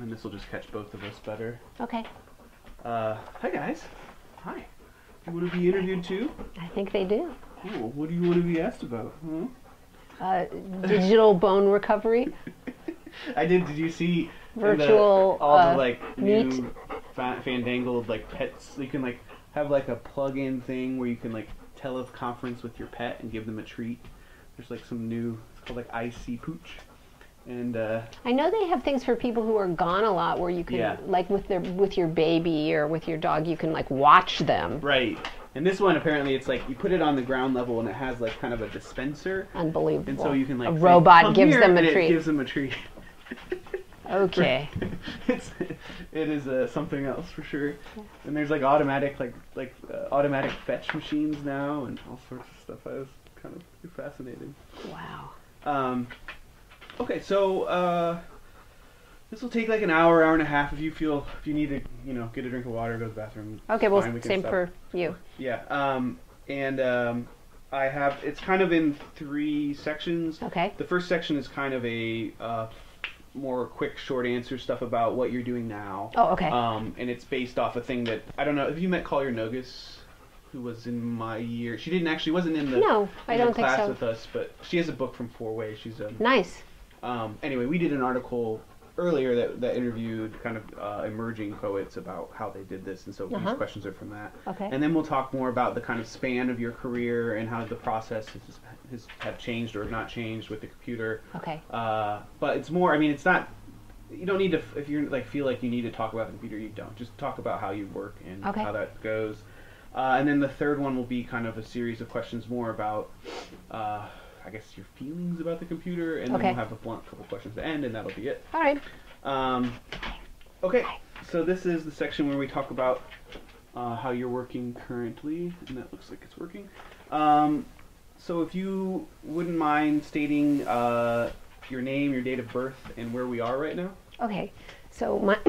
and this will just catch both of us better. Okay. Hi guys. Hi. You want to be interviewed too? I think they do. Cool. What do you want to be asked about? Digital bone recovery. I did. Did you see virtual all the like meat? new fandangled like pets? You can like have like a plug-in thing where you can like teleconference with your pet and give them a treat. There's like some new. It's called like IC Pooch. And I know they have things for people who are gone a lot, where you can like with your baby or with your dog, you can like watch them. Right. And this one apparently it's like you put it on the ground level and it has like kind of a dispenser. Unbelievable. And so you can like a robot gives them a treat. It gives them a treat. Okay. It is something else for sure. Yeah. And there's like automatic automatic fetch machines now and all sorts of stuff. I was kind of fascinated. Wow. Okay, so this will take like an hour and a half if you need to, get a drink of water, go to the bathroom. Okay, well, same for you. Yeah, I have, it's kind of in 3 sections. Okay. The first section is kind of a more quick, short answer stuff about what you're doing now. Oh, okay. And it's based off a thing that, I don't know, have you met Collier Nogus? Who was in my year? She wasn't in the class with us, but she has a book from 4 Way. She's nice. Anyway, we did an article earlier that interviewed kind of emerging poets about how they did this, and so these questions are from that. Okay. And then we'll talk more about the kind of span of your career and how the process have changed or not changed with the computer. Okay. But it's more. I mean, it's not. You don't need to. If you feel like you need to talk about the computer, you don't. Just talk about how you work and how that goes. And then the third one will be kind of a series of questions more about. I guess your feelings about the computer, and then we'll have a couple questions at the end, and that'll be it. All right. Okay, so this is the section where we talk about how you're working currently, and that looks like it's working. So if you wouldn't mind stating your name, your date of birth, and where we are right now. Okay, so my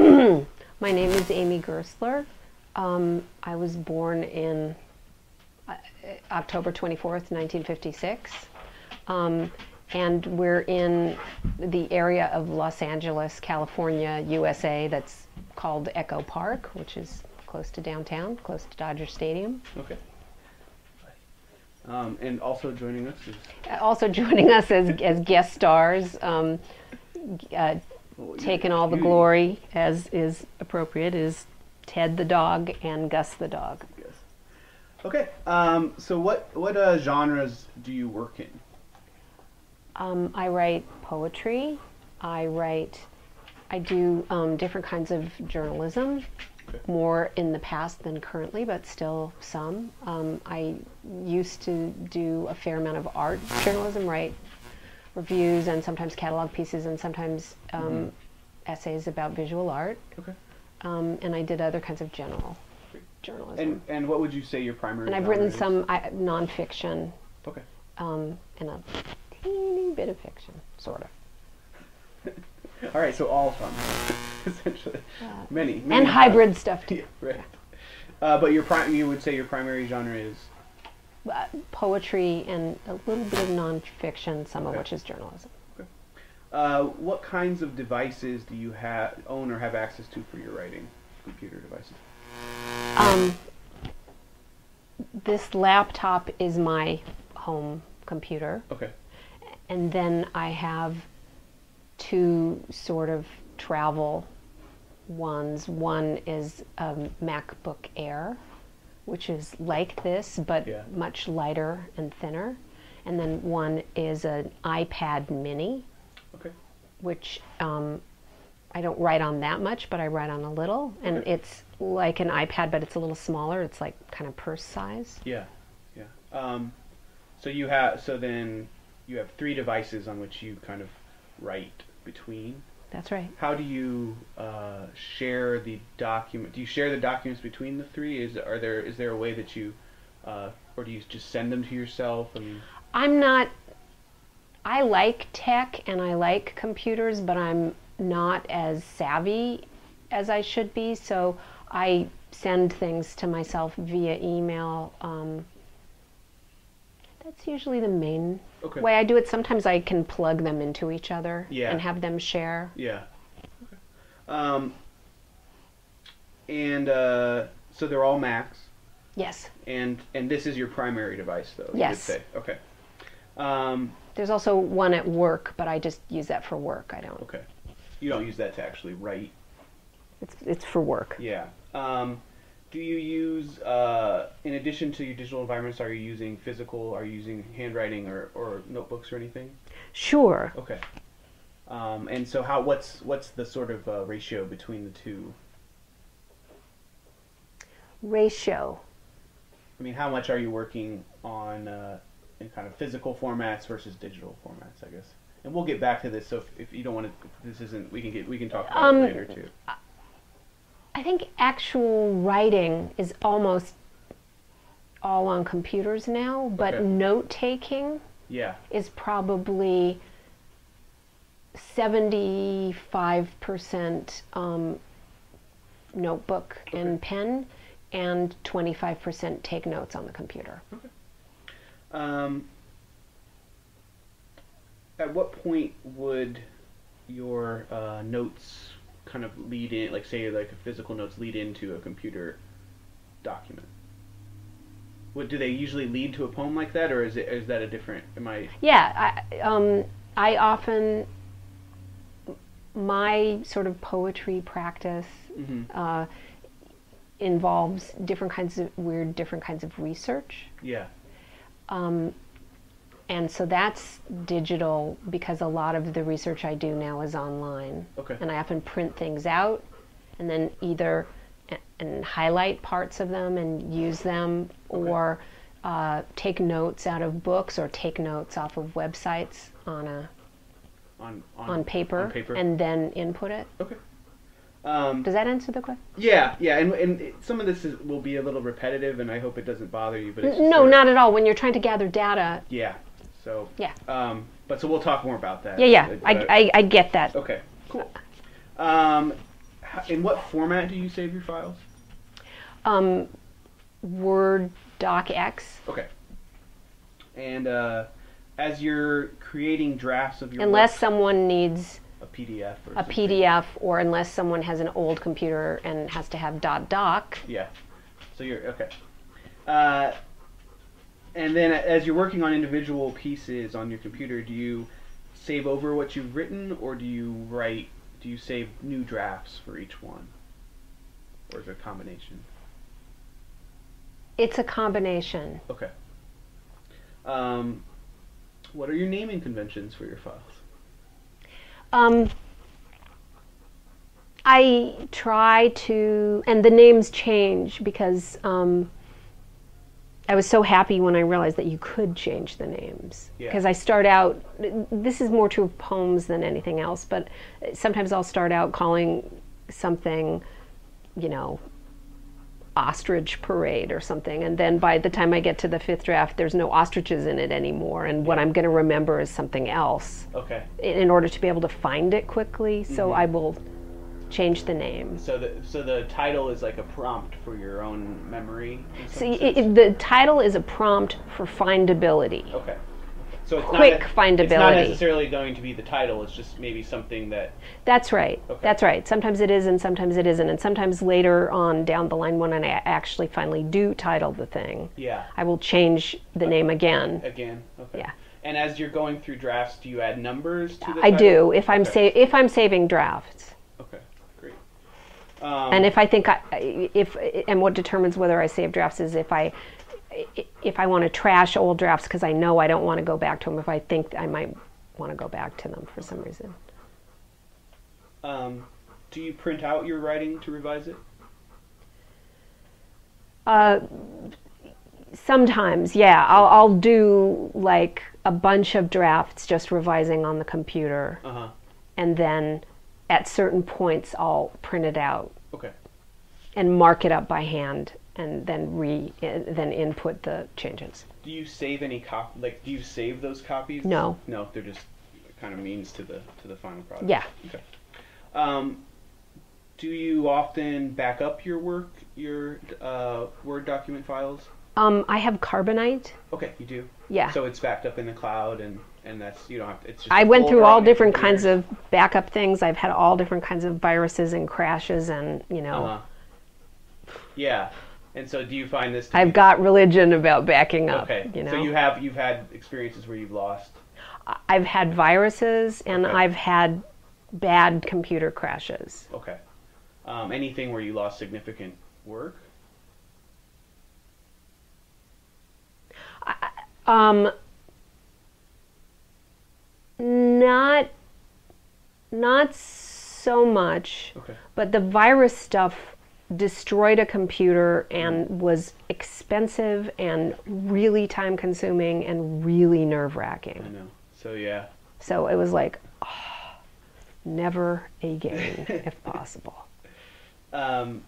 my name is Amy Gerstler. I was born in October 24th, 1956. And we're in the area of Los Angeles, California, USA, that's called Echo Park, which is close to downtown, close to Dodger Stadium. Okay. And also joining us is... Also joining us as guest stars, taking all the glory as is appropriate, is Ted the dog and Gus the dog. Yes. Okay. So what genres do you work in? I write poetry. I do different kinds of journalism, more in the past than currently, but still some. I used to do a fair amount of art journalism, write reviews and sometimes catalog pieces and sometimes essays about visual art. Okay. And I did other kinds of general journalism. And what would you say your primary? And I've written some nonfiction. Okay. And a teeny bit of fiction, sort of. All right, so all fun, essentially. Many and hybrid stuff too. Yeah, right. But you would say your primary genre is poetry and a little bit of nonfiction, some of which is journalism. Okay. What kinds of devices do you own or have access to for your writing? Computer devices. This laptop is my home computer. Okay. And then I have 2 sort of travel ones. One is a MacBook Air, which is like this, but much lighter and thinner. And then one is an iPad mini, which I don't write on that much, but I write on a little. And it's like an iPad, but it's a little smaller. It's like kind of purse size. Yeah, yeah. So then you have 3 devices on which you kind of write between. That's right. How do you share the document? Do you share the documents between the 3? Is there a way that you, or do you just send them to yourself? I like tech and I like computers, but I'm not as savvy as I should be, so I send things to myself via email. That's usually the main way I do it. Sometimes I can plug them into each other and have them share. Yeah. Um, and so they're all Macs. Yes. And this is your primary device, though. Yes. You would say. Okay. There's also one at work, but I just use that for work. I don't. Okay. You don't use that to actually write. It's for work. Yeah. Do you use, in addition to your digital environments, are you using physical? Are you using handwriting or notebooks or anything? Sure. Okay. And so what's the sort of ratio between the two? Ratio. I mean, how much are you working on in kind of physical formats versus digital formats, I guess? And we'll get back to this. So if you don't want to, this isn't. We can talk about it later too. I think actual writing is almost all on computers now, but Okay. note taking is probably 75% notebook and pen, and 25% take notes on the computer. Okay. At what point would your notes kind of lead in, like say like physical notes lead into a computer document? Do they usually lead to a poem like that, or is that a different? Yeah, I often, my sort of poetry practice involves different kinds of research. Yeah. And so that's digital because a lot of the research I do now is online. Okay. And I often print things out and then either and highlight parts of them and use them, Okay. or take notes out of books or take notes off of websites on paper, and then input it. Okay. Does that answer the question? Yeah, and some of this will be a little repetitive, and I hope it doesn't bother you. But it's No, not at all. When you're trying to gather data. Yeah. So. Yeah. But so we'll talk more about that. Yeah. I get that. Okay. Cool. In what format do you save your files? Word docx. Okay. And as you're creating drafts of your unless work, someone needs a PDF or a something. PDF, or unless someone has an old computer and has to have .doc. Yeah. So you're okay. And then as you're working on individual pieces on your computer, do you save over what you've written, or do you save new drafts for each one? Or is it a combination? It's a combination. Okay. What are your naming conventions for your files? I try to, and the names change because I was so happy when I realized that you could change the names. Because I start out, this is more true of poems than anything else, but sometimes I'll start out calling something, ostrich parade or something, and then by the time I get to the fifth draft, there's no ostriches in it anymore, and what I'm going to remember is something else. Okay. In order to be able to find it quickly, so I will change the name. So the title is like a prompt for your own memory? See, the title is a prompt for findability. Okay. So it's quick findability. It's not necessarily going to be the title, it's just maybe something that... That's right. Okay. That's right. Sometimes it is and sometimes it isn't. And sometimes later on down the line when I actually finally do title the thing, I will change the name again. Again? Okay. Yeah. And as you're going through drafts, do you add numbers to the I title? do, if I'm saving drafts. Okay, great. And if I think and what determines whether I save drafts is if I want to trash old drafts because I know I don't want to go back to them, if I think I might want to go back to them for some reason. Do you print out your writing to revise it? Sometimes, yeah. I'll do like a bunch of drafts just revising on the computer. And then at certain points I'll print it out. Okay. And mark it up by hand, and then then input the changes. Do you save any do you save those copies? No. No, they're just kind of means to the final product. Yeah. Okay. Do you often back up your work, your Word document files? I have Carbonite. Okay, you do. Yeah. So it's backed up in the cloud and and that's, you don't have to, it's just I went through all different kinds of backup things. I've had all different kinds of viruses and crashes, and Yeah, and so do you find this? I've got religion about backing up. Okay, so you've had experiences where you've lost. I've had viruses, and I've had bad computer crashes. Okay, anything where you lost significant work? Not so much. Okay. But the virus stuff destroyed a computer and was expensive and really time consuming and really nerve-wracking. I know. So yeah. So it was like, never again, if possible. So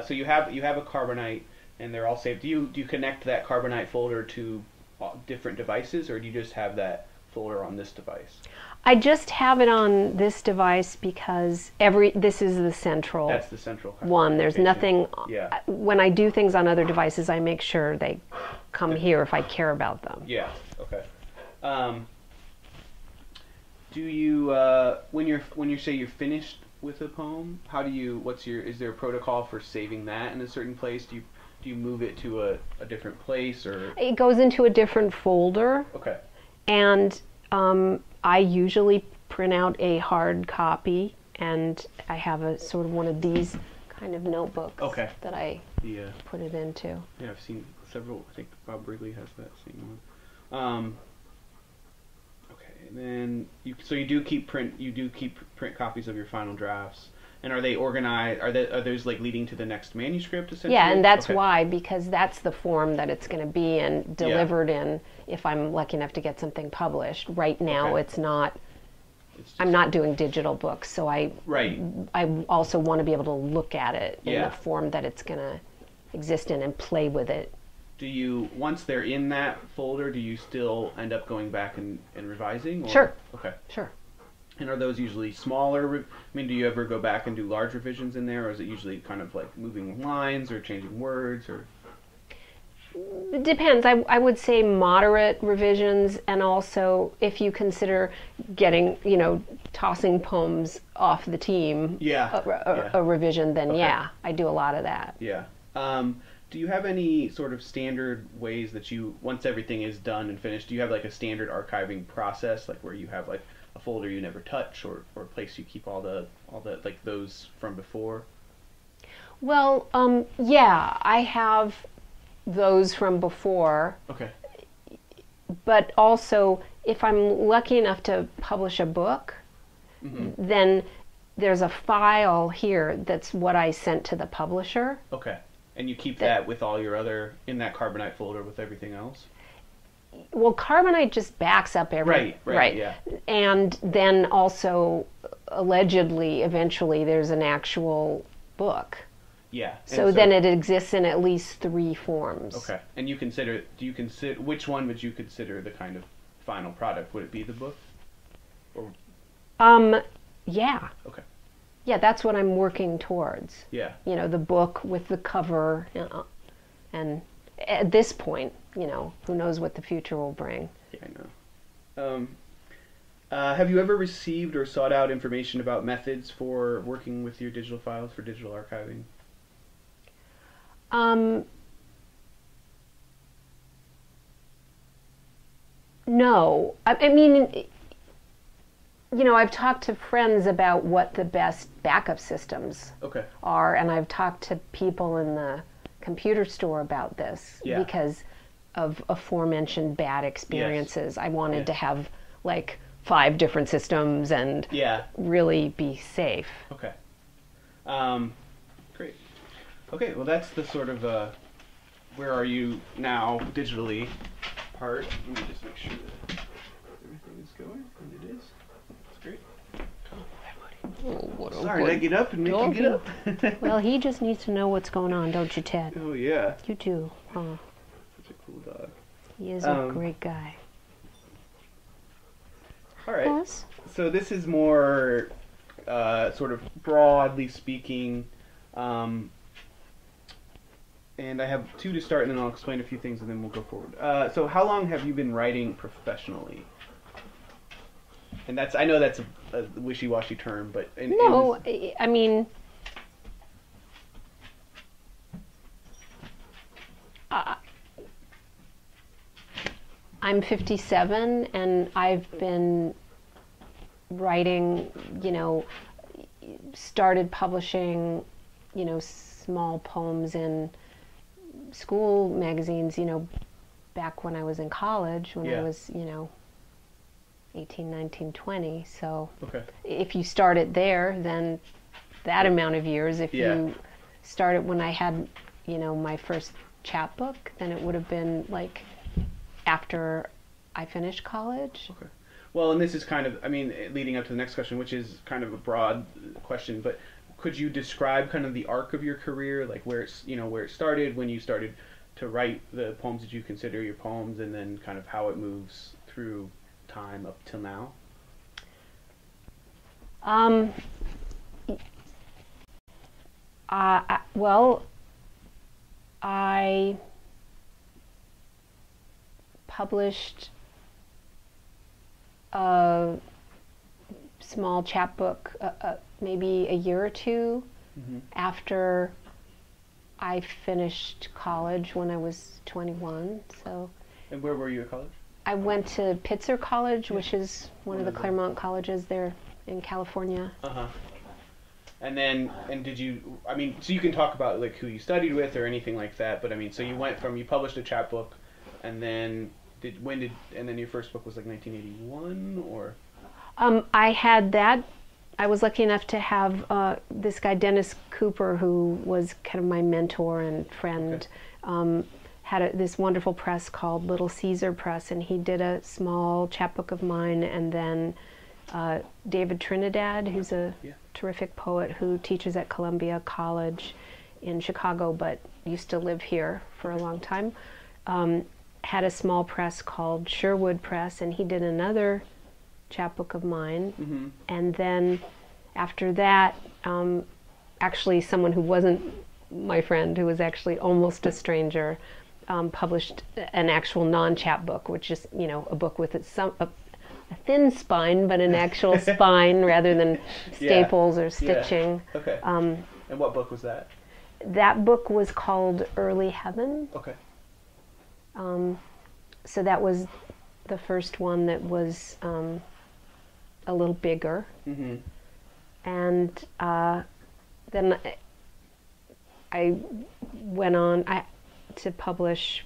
you have a Carbonite, and they're all saved. Do you connect that Carbonite folder to different devices, or do you just have that folder on this device? I just have it on this device because this is the central. That's the central one. There's nothing. Yeah. When I do things on other devices, I make sure they come here if I care about them. Yeah. Okay. Do you when you say you're finished with a poem, is there a protocol for saving that in a certain place? Do you move it to a different place, or? It goes into a different folder. Okay. And I usually print out a hard copy, and I have a sort of one of these kind of notebooks that I put it into. Yeah, I've seen several. I think Bob Wrigley has that same one. Okay, and then you do keep print copies of your final drafts. And are they organized? Are those like leading to the next manuscript essentially? Yeah, and that's why, because that's the form that it's going to be in, delivered in, if I'm lucky enough to get something published. Right now, it's not. I'm not doing digital books, so I also want to be able to look at it in the form that it's going to exist in and play with it. Do you, once they're in that folder, do you still end up going back and revising? Or? Sure. Okay. Sure. And are those usually smaller? I mean, do you ever go back and do large revisions in there, or is it usually kind of like moving lines or changing words? Or it depends. I would say moderate revisions, and also if you consider getting, tossing poems off the team, a revision, then I do a lot of that. Yeah. Do you have any sort of standard ways that once everything is done and finished, do you have like a standard archiving process, like where you have like a folder you never touch, or a place you keep all the like those from before? Well, I have those from before. Okay. But also, if I'm lucky enough to publish a book, then there's a file here that's what I sent to the publisher. Okay. And you keep that with all your other, in that Carbonite folder with everything else? Well, Carbonite just backs up everything. Right, yeah. And then also, allegedly, eventually, there's an actual book. Yeah. So then it exists in at least 3 forms. Okay. And which one would you consider the kind of final product? Would it be the book? Or? Yeah. Okay. Yeah, that's what I'm working towards. Yeah. The book with the cover, and at this point, who knows what the future will bring. Yeah, I know. Have you ever received or sought out information about methods for working with your digital files for digital archiving? No. I mean, I've talked to friends about what the best backup systems are, and I've talked to people in the computer store about this because of aforementioned bad experiences. I wanted to have like 5 different systems and really be safe. Okay. Great. Okay, well that's the sort of where are you now digitally part. Let me just make sure that everything is going, and it is. Great. Sorry, did I get up and make you get up? Well, he just needs to know what's going on, don't you, Ted? Oh, yeah. You too. Such a cool dog. He is a great guy. All right. Yes. So this is more sort of broadly speaking, And I have two to start, and then I'll explain a few things, and then we'll go forward. So how long have you been writing professionally? And I know that's a wishy-washy term, but... No, I mean... I'm 57, and I've been writing, started publishing, small poems in school magazines, back when I was in college, when I was, 18, 19, 20. So if you start it there, then that amount of years. If you started when I had, my first chapbook, then it would have been like after I finished college. Okay. Well, and this is kind of, leading up to the next question, which is kind of a broad question, but could you describe kind of the arc of your career, like where it started, when you started to write the poems that you consider your poems, and then kind of how it moves through time up till now? Well, I published a small chapbook maybe a year or two after I finished college when I was 21. So. And where were you at college? I went to Pitzer College, which is one of the Claremont colleges there in California. And did you, so you can talk about like who you studied with or anything like that, but so you published a chapbook, and then and then your first book was like 1981, or? I had that. I was lucky enough to have this guy, Dennis Cooper, who was kind of my mentor and friend, had this wonderful press called Little Caesar Press, and he did a small chapbook of mine, and then David Trinidad, who's a terrific poet who teaches at Columbia College in Chicago, but used to live here for a long time, had a small press called Sherwood Press, and he did another chapbook of mine. And then after that, actually someone who wasn't my friend, who was actually almost a stranger, published an actual non-chapbook, which is, a book with a thin spine, but an actual spine rather than staples or stitching. Okay. And what book was that? That book was called Early Heaven. Okay. So that was the first one that was a little bigger. And then I went on to publish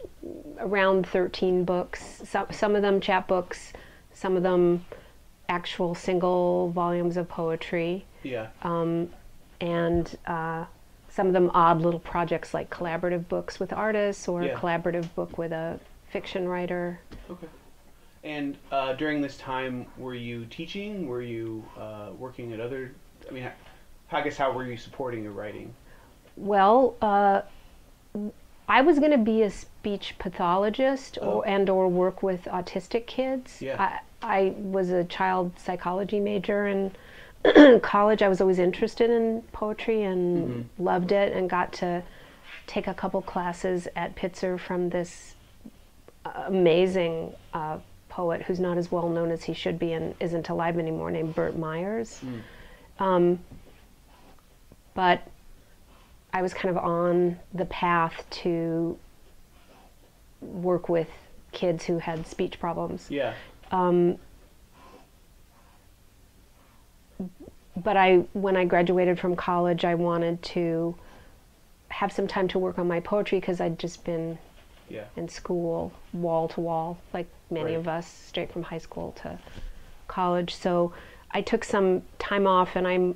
around 13 books, some of them chapbooks, some of them actual single volumes of poetry. And some of them odd little projects like collaborative books with artists, or a collaborative book with a fiction writer. Okay. And during this time, were you teaching? Were you working at other... I guess how were you supporting your writing? Well, I was going to be a speech pathologist or work with autistic kids. I was a child psychology major in college. I was always interested in poetry and loved it, and got to take a couple classes at Pitzer from this amazing poet who's not as well known as he should be and isn't alive anymore, named Bert Myers. But I was kind of on the path to work with kids who had speech problems. But when I graduated from college, I wanted to have some time to work on my poetry, because I'd just been in school wall to wall, like many of us, straight from high school to college. So I took some time off, and I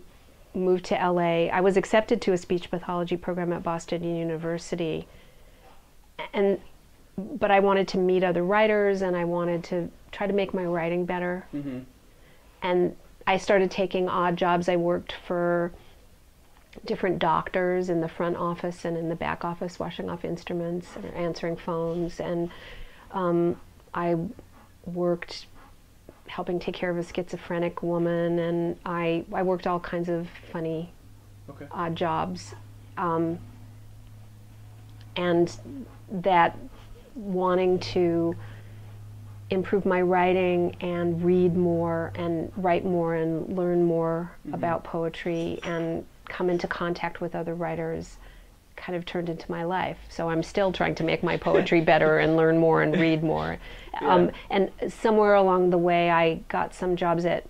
moved to LA. I was accepted to a speech pathology program at Boston University, but I wanted to meet other writers, and I wanted to try to make my writing better. And I started taking odd jobs. I worked for different doctors in the front office and in the back office, washing off instruments or answering phones. And I worked helping take care of a schizophrenic woman, and I worked all kinds of funny, odd jobs. and that wanting to improve my writing and read more and write more and learn more about poetry and come into contact with other writers kind of turned into my life. So I'm still trying to make my poetry better and learn more and read more. Yeah. And somewhere along the way I got some jobs at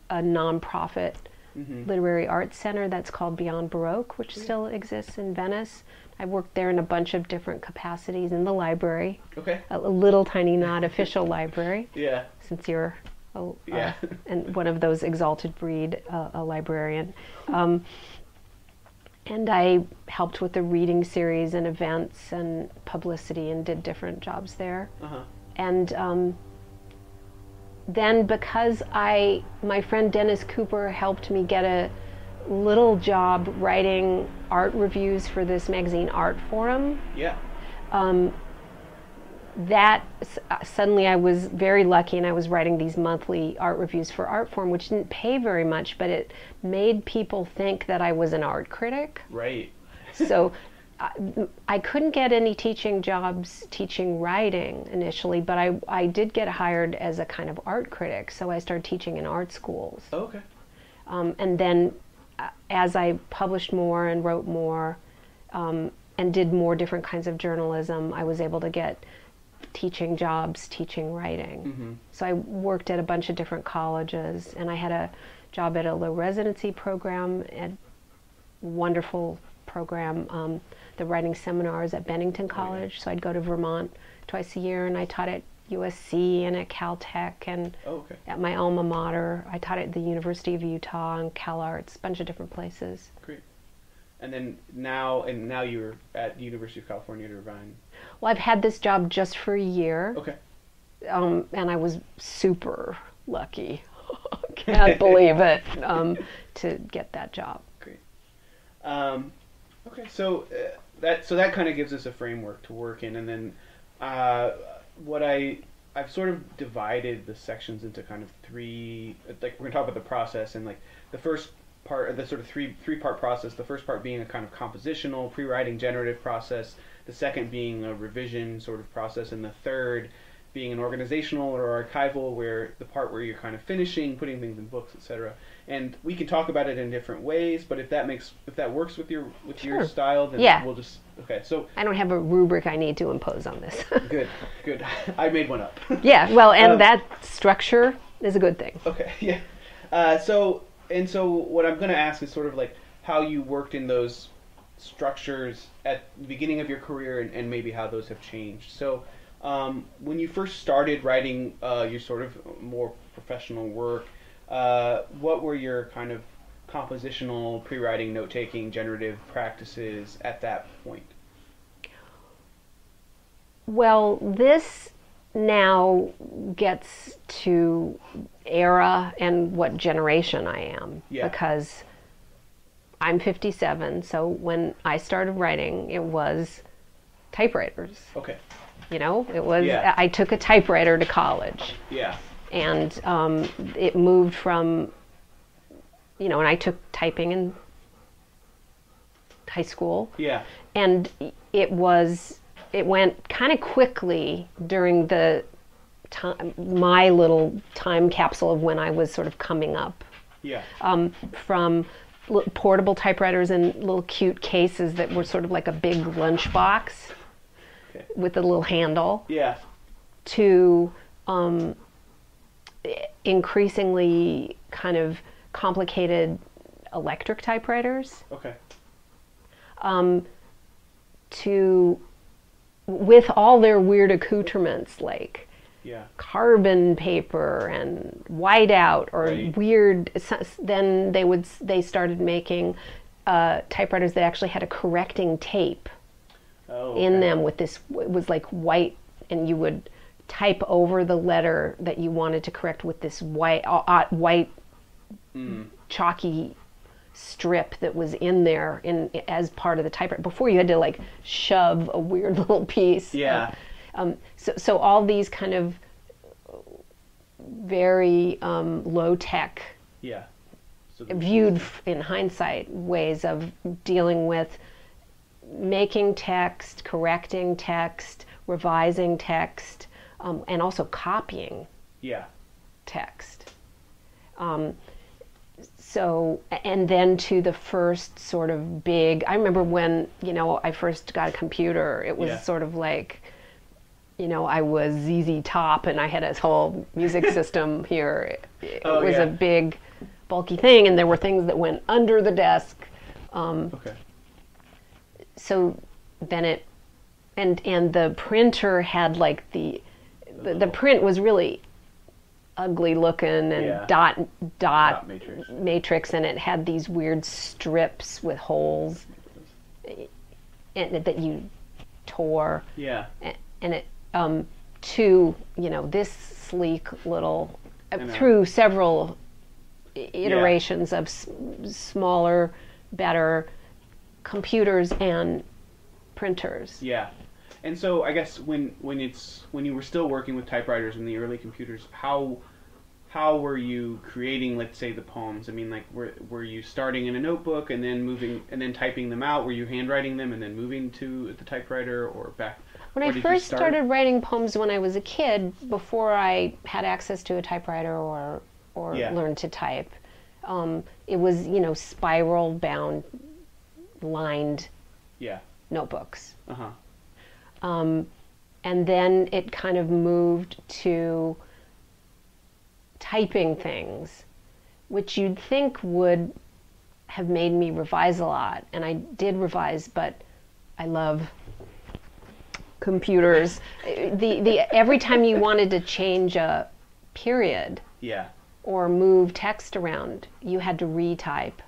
a nonprofit literary arts center that's called Beyond Baroque, which still exists in Venice. I worked there in a bunch of different capacities in the library. Okay. A little tiny, not official library. Yeah. Since you're and one of those exalted breed, a librarian. And I helped with the reading series and events and publicity and did different jobs there. And then because my friend Dennis Cooper helped me get a little job writing art reviews for this magazine Art Forum. Yeah. That suddenly I was very lucky, and I was writing these monthly art reviews for Art Forum, which didn't pay very much, but it made people think that I was an art critic. Right. So I couldn't get any teaching jobs teaching writing initially, but I did get hired as a kind of art critic, so I started teaching in art schools. Oh, okay. And then as I published more and wrote more and did more different kinds of journalism, I was able to get teaching jobs, teaching writing. So I worked at a bunch of different colleges, and I had a job at a low residency program, a wonderful program, the writing seminars at Bennington College. So I'd go to Vermont twice a year, and I taught at USC and at Caltech and at my alma mater. I taught at the University of Utah and CalArts, a bunch of different places. Great. And then now you're at the University of California at Irvine. Well, I've had this job just for a year. Okay. And I was super lucky. Can't believe it, to get that job. Great. Okay, so that kind of gives us a framework to work in, and then I've sort of divided the sections into kind of three. Like, we're gonna talk about the process, and like the first part, the sort of three-part process. The first part being a kind of compositional, pre-writing, generative process. The second being a revision sort of process, and the third being an organizational or archival, where the part where you're kind of finishing, putting things in books, etc. And we can talk about it in different ways, but if that works with your style, then we'll just So I don't have a rubric I need to impose on this. Good. I made one up. Yeah, well, and that structure is a good thing. Okay, yeah. So what I'm going to ask is sort of like how you worked in those structures at the beginning of your career, and maybe how those have changed. So when you first started writing your sort of more professional work, what were your kind of compositional, pre-writing, note-taking, generative practices at that point? Well, this now gets to era and what generation I am. Yeah. Because I'm 57, so when I started writing, it was typewriters. Okay. You know, it was, I took a typewriter to college. Yeah. And it moved from, and I took typing in high school. Yeah. And it went kind of quickly during the time, my little time capsule of when I was sort of coming up. Yeah. From portable typewriters in little cute cases that were sort of like a big lunchbox with a little handle. Yeah. To increasingly kind of complicated electric typewriters. Okay. With all their weird accoutrements, like carbon paper and whiteout or weird. Then they started making typewriters that actually had a correcting tape in them with this. It was like white, and you would type over the letter that you wanted to correct with this white chalky strip that was in there as part of the typewriter. Before, you had to like shove a weird little piece. Yeah. So all these kind of very low tech, viewed in hindsight, ways of dealing with making text, correcting text, revising text, and also copying text. So, and then to the first sort of big, I remember when, I first got a computer, it was sort of like, I was ZZ Top and I had a whole music system here. It was a big, bulky thing, and there were things that went under the desk. So then it, and the printer had like the print was really ugly looking and dot matrix, and it had these weird strips with holes that you tore. And it to this sleek little through several iterations of smaller, better computers and printers. And so I guess when you were still working with typewriters in the early computers, how were you creating, let's say, the poems? I mean, like, were you starting in a notebook and then moving and then typing them out? Were you handwriting them and then moving to the typewriter, or back? When I first started writing poems when I was a kid, before I had access to a typewriter or learned to type, it was spiral bound, lined notebooks. And then it kind of moved to typing things, which you'd think would have made me revise a lot. And I did revise, but I love computers. Every time you wanted to change a period or move text around, you had to retype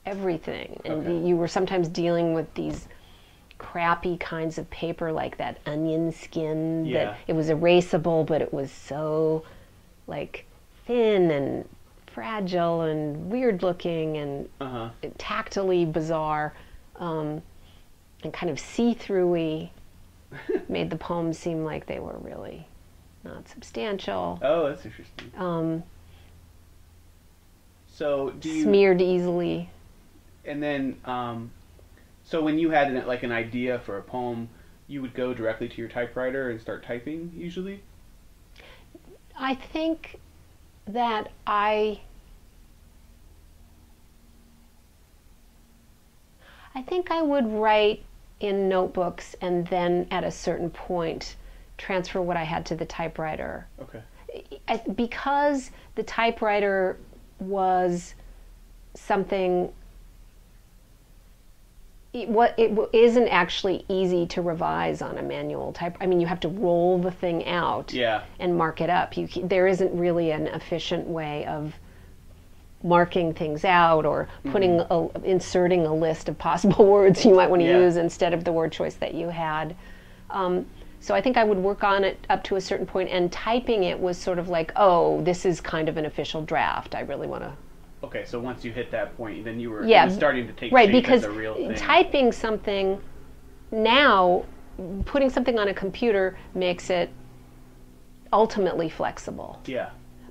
everything. And you were sometimes dealing with these crappy kinds of paper, like that onion skin that it was erasable, but it was so like thin and fragile and weird looking and tactily bizarre, and kind of see-through-y. Made the poems seem like they were really not substantial. Oh, that's interesting. So smeared easily. And then so when you had an idea for a poem, you would go directly to your typewriter and start typing usually? I think that I would write in notebooks and then at a certain point transfer what I had to the typewriter. Because the typewriter was something, it isn't actually easy to revise on a manual type. I mean, you have to roll the thing out and mark it up. There isn't really an efficient way of marking things out or putting inserting a list of possible words you might want to use instead of the word choice that you had. So I think I would work on it up to a certain point, and typing it was sort of like, oh, this is kind of an official draft. I really want to. Okay, so once you hit that point, then you were starting to take shape as a real thing. Because typing something now, putting something on a computer makes it ultimately flexible.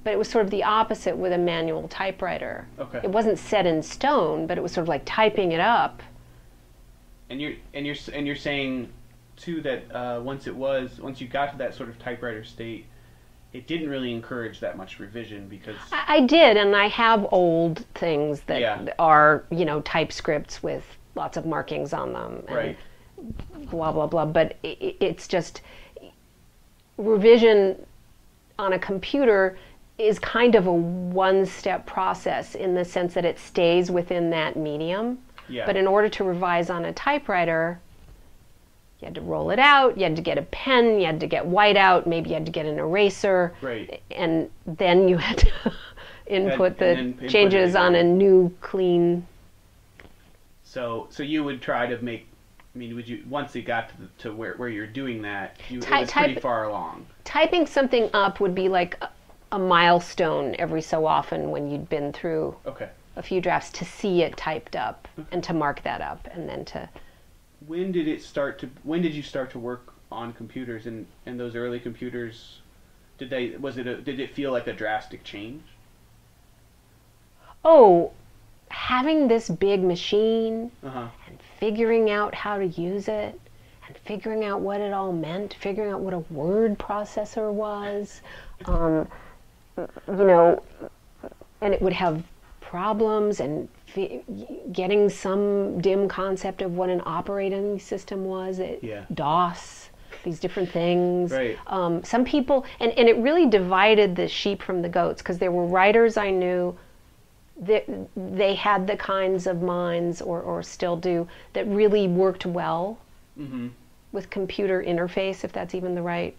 But it was sort of the opposite with a manual typewriter. It wasn't set in stone, but it was sort of like typing it up. And you're saying too that once you got to that sort of typewriter state, it didn't really encourage that much revision because I did, and I have old things that are type scripts with lots of markings on them and blah blah blah. But it's just revision on a computer is kind of a one-step process in the sense that it stays within that medium. But in order to revise on a typewriter, you had to roll it out, you had to get a pen, you had to get white out, maybe you had to get an eraser, and then you had to input the changes on a new, clean. So you would try to make, would you, once you got to where you're doing that, it was pretty far along. Typing something up would be like a milestone every so often when you'd been through a few drafts to see it typed up and to mark that up and then to. When did you start to work on computers and those early computers? Did it feel like a drastic change? Oh, having this big machine Uh-huh. and figuring out how to use it and figuring out what it all meant, figuring out what a word processor was, you know, and it would have problems, and getting some dim concept of what an operating system was, DOS, these different things. Right. Some people, and it really divided the sheep from the goats, because there were writers I knew that they had the kinds of minds, or still do, that really worked well with computer interface, if that's even the right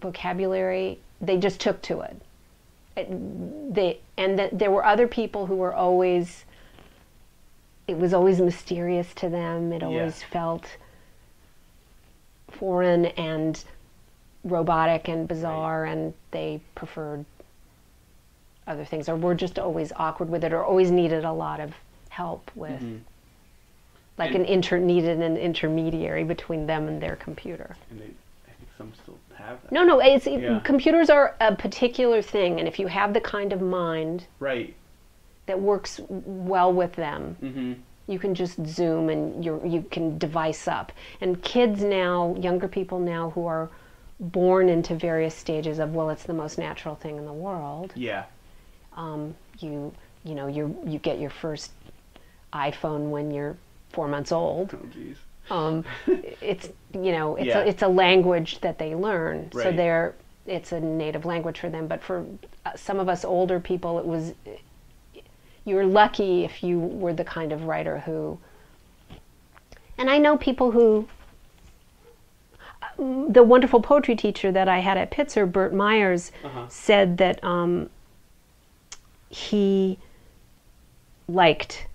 vocabulary. They just took to it. There were other people who were always, it was always mysterious to them. It always felt foreign and robotic and bizarre, and they preferred other things, or were just always awkward with it, or always needed a lot of help with, like needed an intermediary between them and their computer. And I think some still have that. No, computers are a particular thing, and if you have the kind of mind that works well with them, you can just zoom and you can device up. And kids now, younger people now, who are born into various stages of, well, it's the most natural thing in the world. Yeah. You get your first iPhone when you're 4 months old. Oh, geez. It's a language that they learn, right. So it's a native language for them. But for some of us older people, you were lucky if you were the kind of writer who. And I know people who. The wonderful poetry teacher that I had at Pitzer, Bert Myers, said that he liked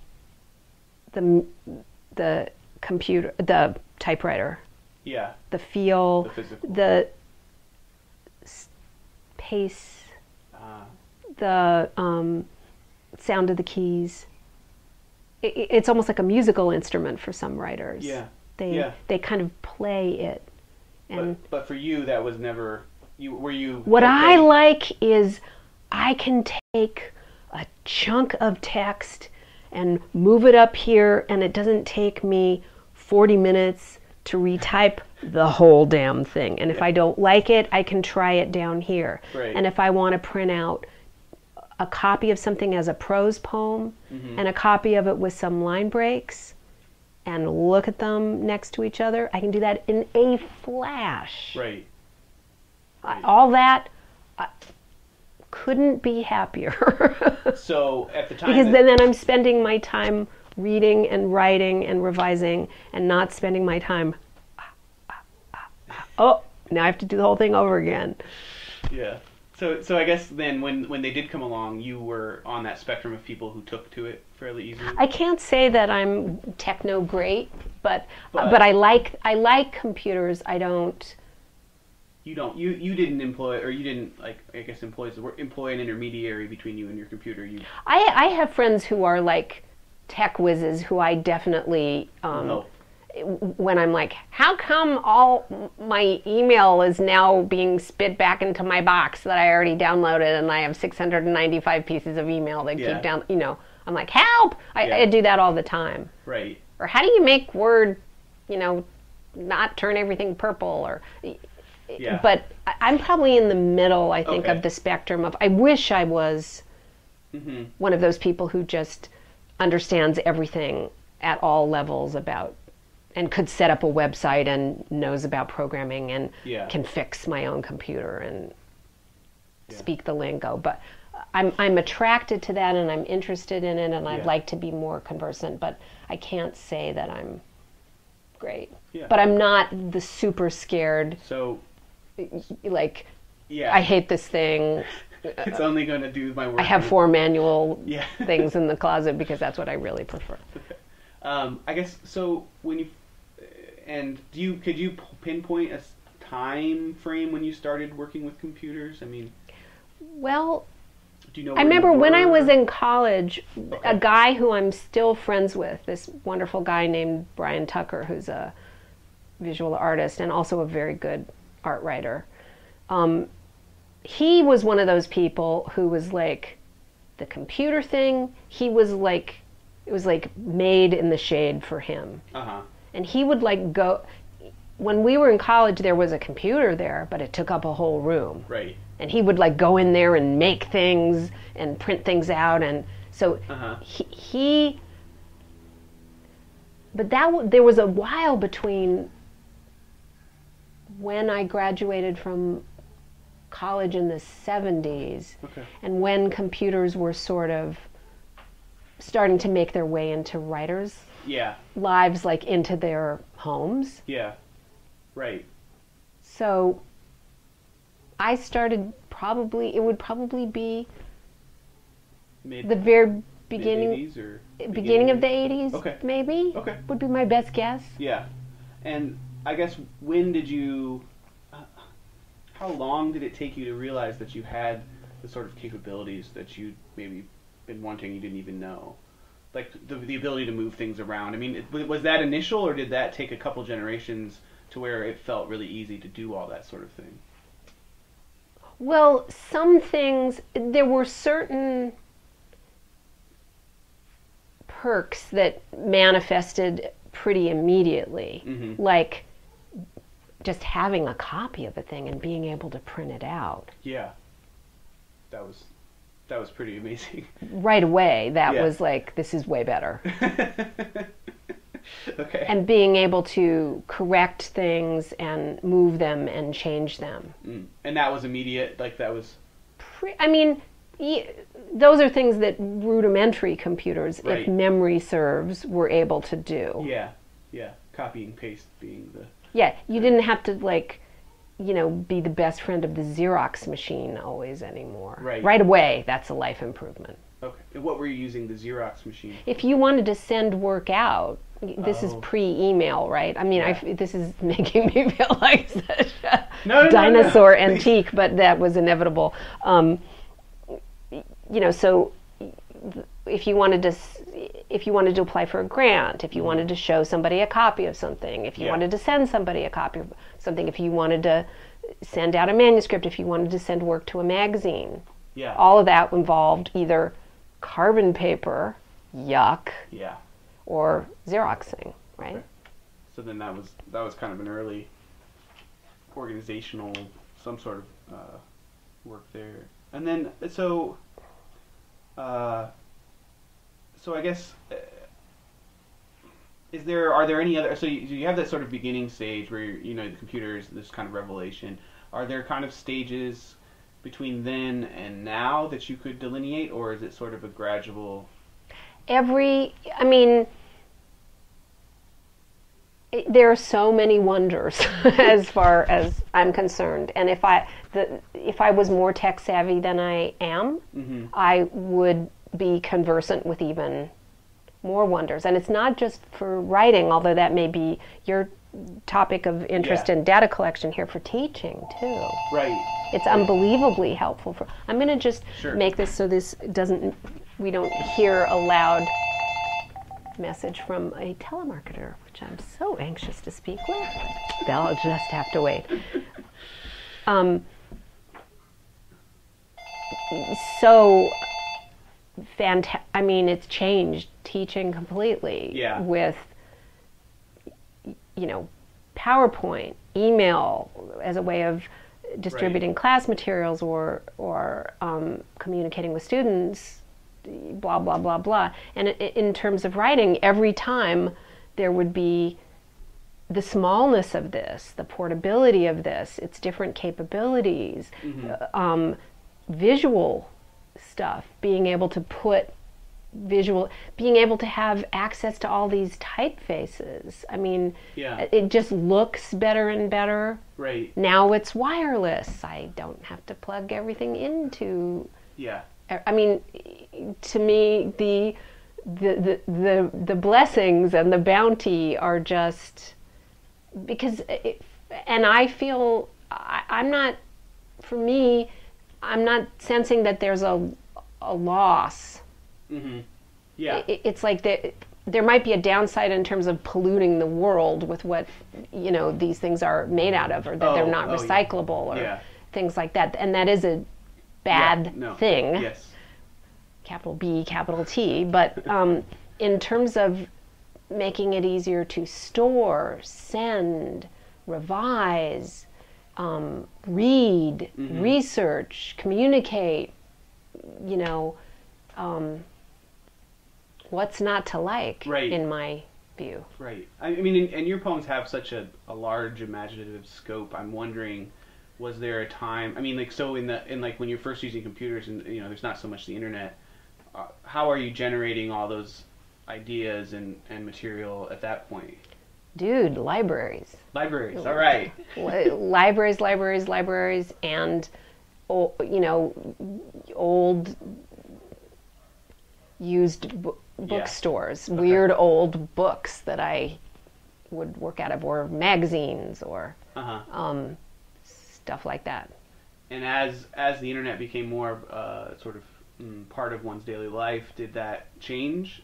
the computer, the typewriter. Yeah. The feel, the physical. The pace, the sound of the keys. It's almost like a musical instrument for some writers. Yeah. They kind of play it. And but for you, that was never. What I like is I can take a chunk of text and move it up here, and it doesn't take me 40 minutes to retype the whole damn thing. And if I don't like it, I can try it down here. Right. And if I want to print out a copy of something as a prose poem and a copy of it with some line breaks and look at them next to each other, I can do that in a flash. Right. All that, couldn't be happier. So at the time, because then I'm spending my time reading and writing and revising, and not spending my time. Oh, now I have to do the whole thing over again. Yeah. So I guess then when they did come along, you were on that spectrum of people who took to it fairly easily. I can't say that I'm techno great, but I like computers. I don't. You didn't employ, or you didn't, like, I guess employ an intermediary between you and your computer. I have friends who are like tech whizzes who I definitely when I'm like, how come all my email is now being spit back into my box that I already downloaded, and I have 695 pieces of email that keep down, I'm like, help! I do that all the time. Right. Or how do you make Word, not turn everything purple, or. Yeah. But I'm probably in the middle, I think, of the spectrum of, I wish I was one of those people who just understands everything at all levels about, and could set up a website and knows about programming and can fix my own computer and speak the lingo. But I'm attracted to that, and I'm interested in it, and I'd like to be more conversant, but I can't say that I'm great. Yeah. But I'm not the super scared. So. Like, I hate this thing. It's only going to do my work. I have 4 manual things in the closet because that's what I really prefer. Okay. I guess, so when could you pinpoint a time frame when you started working with computers? I mean, well, do you know? I remember when I was in college, a guy who I'm still friends with, this wonderful guy named Brian Tucker, who's a visual artist and also a very good art writer. He was one of those people who was like, The computer thing, he was like, it was like made in the shade for him. And he would like go, when we were in college, there was a computer there, but it took up a whole room. Right. And he would like go in there and make things and print things out. And so but there was a while between when I graduated from college in the 70s and when computers were sort of starting to make their way into writers' lives, like into their homes. Yeah, right. So I started it would probably be the very beginning of the 80s, maybe, would be my best guess. Yeah. And I guess when did you, how long did it take you to realize that you had the sort of capabilities that you'd maybe been wanting you didn't even know? Like the ability to move things around. I mean, was that initial, or did that take a couple generations to where it felt really easy to do all that sort of thing? Well, some things, there were certain perks that manifested pretty immediately, like just having a copy of a thing and being able to print it out. Yeah, that was pretty amazing. Right away, that was like, this is way better. Okay. And being able to correct things and move them and change them. And that was immediate, like that was... I mean, those are things that rudimentary computers, if memory serves, were able to do. Yeah, yeah. Copy and paste being the... Yeah, you didn't have to, like, you know, be the best friend of the Xerox machine always anymore. Right. Right away, that's a life improvement. Okay. And what were you using the Xerox machine? If you wanted to send work out, this is pre-email, right? I mean, this is making me feel like such a dinosaur antique, but that was inevitable. You know, so if you wanted to apply for a grant, if you wanted to show somebody a copy of something, if you wanted to send somebody a copy of something, if you wanted to send out a manuscript, if you wanted to send work to a magazine, all of that involved either carbon paper, yuck, or Xeroxing, right? Okay. So then that was kind of an early organizational, some sort of work there, and then so I guess are there any other? So you have that sort of beginning stage where you know the computer is this kind of revelation. Are there kind of stages between then and now that you could delineate, or is it sort of a gradual? I mean, there are so many wonders as far as I'm concerned, and if I was more tech savvy than I am, I would be conversant with even more wonders. And it's not just for writing, although that may be your topic of interest in data collection here, for teaching too. Right. It's unbelievably helpful for. I'm going to just make this so we don't hear a loud message from a telemarketer, which I'm so anxious to speak with. They'll just have to wait. So I mean, it's changed teaching completely with, you know, PowerPoint, email as a way of distributing class materials or communicating with students, blah, blah, blah, blah. And in terms of writing, every time there would be the smallness of this, the portability of this, its different capabilities, visual stuff, being able to being able to have access to all these typefaces. I mean, it just looks better and better. Right. Now it's wireless. I don't have to plug everything into. Yeah. I mean, to me, the blessings and the bounty are just because, and I feel I'm not. For me, I'm not sensing that there's a loss. Yeah. It's like there might be a downside in terms of polluting the world with what, you know, these things are made out of, or that they're not recyclable or things like that. And that is a bad thing. Yes. capital B, capital T, but in terms of making it easier to store, send, revise, read, research, communicate, you know, what's not to like, in my view. Right. I mean, and your poems have such a large imaginative scope. I'm wondering, was there a time? I mean, like, so in like when you're first using computers and there's not so much the internet. How are you generating all those ideas and material at that point? Dude, libraries. Libraries. All right. libraries, and old used bookstores, weird old books that I would work out of, or magazines, or stuff like that. And as the internet became more sort of part of one's daily life, did that change?